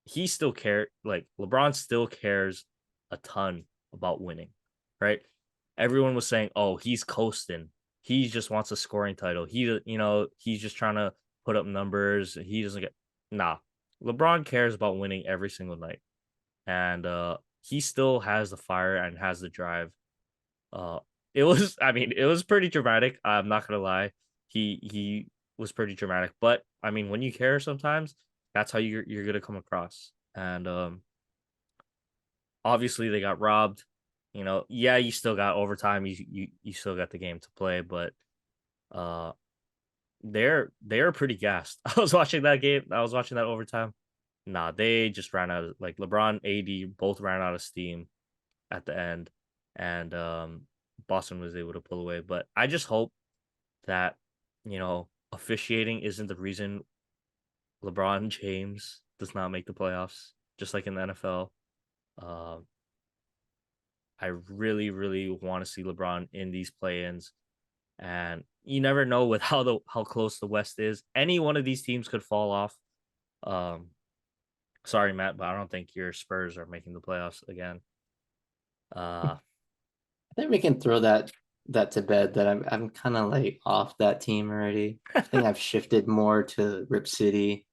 he still cared, like LeBron still cares a ton about winning, right? Everyone was saying, "Oh, he's coasting. He just wants a scoring title. He's just trying to put up numbers. He doesn't get nah. LeBron cares about winning every single night, and he still has the fire and has the drive. Uh, I mean, it was pretty dramatic. I'm not gonna lie. He was pretty dramatic, but I mean, when you care, sometimes that's how you're gonna come across. And obviously they got robbed. Yeah, you still got overtime. You still got the game to play, but uh, they're pretty gassed. I was watching that game. I was watching that overtime. Nah, they just ran out of like LeBron, AD both ran out of steam at the end, and Boston was able to pull away. But I just hope that officiating isn't the reason LeBron James does not make the playoffs, just like in the NFL. Um, I really, really want to see LeBron in these play-ins, and you never know with how close the West is. Any one of these teams could fall off. Um, sorry, Matt, but I don't think your Spurs are making the playoffs again. Uh, I think we can throw that to bed. That I'm kind of like off that team already. I think I've shifted more to Rip City,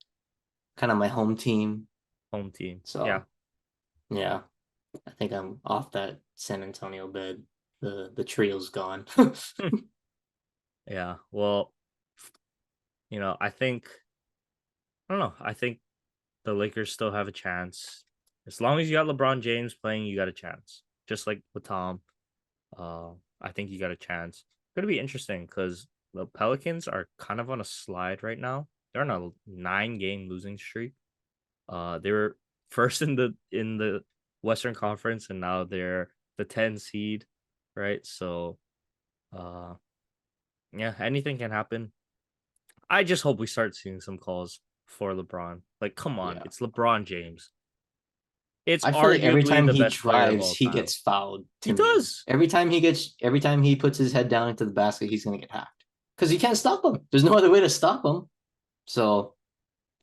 kind of my home team. home team, yeah, So yeah, I think I'm off that San Antonio bed. The trio's gone. yeah. Well, I don't know. I think the Lakers still have a chance. As long as you got LeBron James playing, you got a chance. Just like with Tom. Uh, I think you got a chance. It's gonna be interesting because the Pelicans are kind of on a slide right now. They're on a 9-game losing streak. They were first in the Western Conference, and now they're the 10 seed, right? So, uh, yeah, anything can happen. I just hope we start seeing some calls for LeBron. Like, come on, Yeah. it's LeBron James. It's I feel like every arguably time the he best player of drives, all he time. gets fouled He to me. does. Every time he puts his head down into the basket, he's gonna get hacked. Because you can't stop him. There's no other way to stop him. So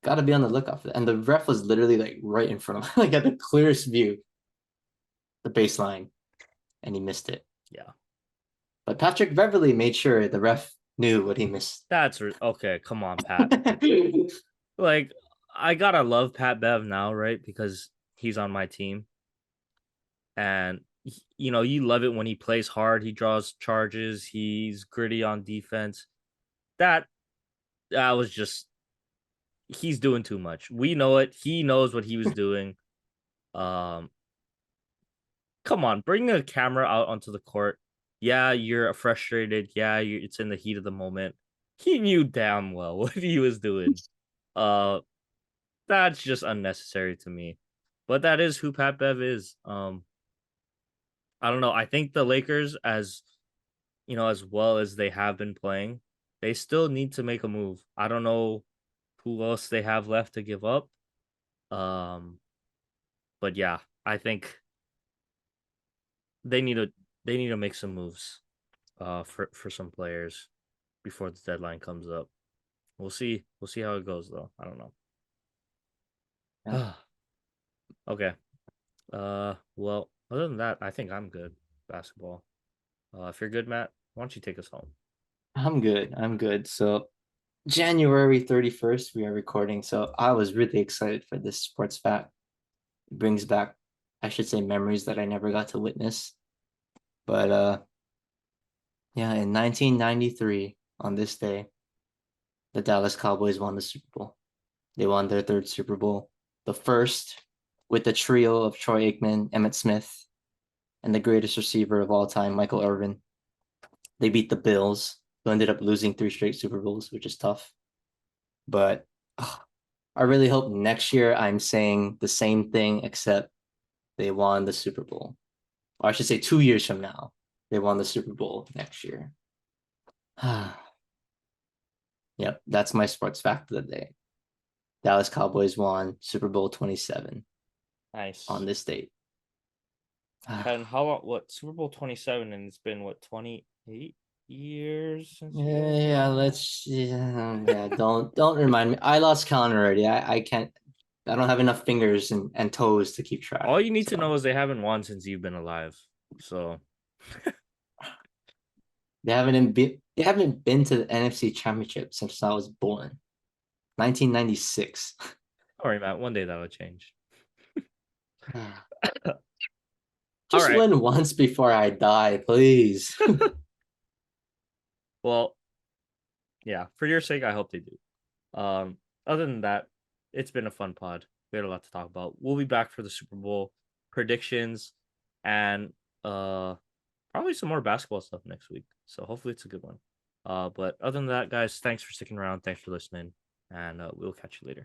gotta be on the lookout for that. And the ref was literally like right in front of him, like at the clearest view, the baseline, and he missed it. Yeah. But Patrick Beverly made sure the ref knew what he missed. Okay. Come on, Pat. Like, I gotta love Pat Bev now, right? Because he's on my team, and you love it when he plays hard. He draws charges. He's gritty on defense. That that was just he's doing too much. We know it. He knows what he was doing. Um, come on, bring a camera out onto the court. Yeah, you're frustrated. Yeah, it's in the heat of the moment. He knew damn well what he was doing. Uh, that's just unnecessary to me. But that is who Pat Bev is. I don't know. I think the Lakers, as well as they have been playing, they still need to make a move. I don't know who else they have left to give up. Um, but yeah, I think they need to they need to make some moves for some players before the deadline comes up. We'll see. We'll see how it goes though. I don't Yeah, know. Okay. Well, other than that, I think I'm good. Basketball. If you're good, Matt, why don't you take us home? I'm good. I'm good. So January 31st, we are recording. So I was really excited for this sports fact. It brings back I should say memories that I never got to witness. But yeah, in 1993, on this day, the Dallas Cowboys won the Super Bowl. They won their third Super Bowl, the first with the trio of Troy Aikman, Emmett Smith, and the greatest receiver of all time, Michael Irvin. They beat the Bills, who ended up losing 3 straight Super Bowls, which is tough. But I really hope next year I'm saying the same thing, except they won the Super Bowl. Or I should say 2 years from now, they won the Super Bowl next year. Yep, that's my sports fact of the day. Dallas Cowboys won Super Bowl 27 on Nice. this date. And how about what Super Bowl 27? And it's been what 28 years since you guys Yeah, won? let's don't remind me. I lost count already. I can't I don't have enough fingers and toes to keep track. All you need to know So is they haven't won since you've been alive. So they haven't been to the NFC Championship since I was born. 1996. don't worry, Matt. One day that'll change. All Just right. win once before I die, please. Well, yeah. For your sake, I hope they do. Other than that, it's been a fun pod. We had a lot to talk about. We'll be back for the Super Bowl predictions and probably some more basketball stuff next week. So hopefully it's a good one. But other than that, guys, thanks for sticking around. Thanks for listening, and we'll catch you later.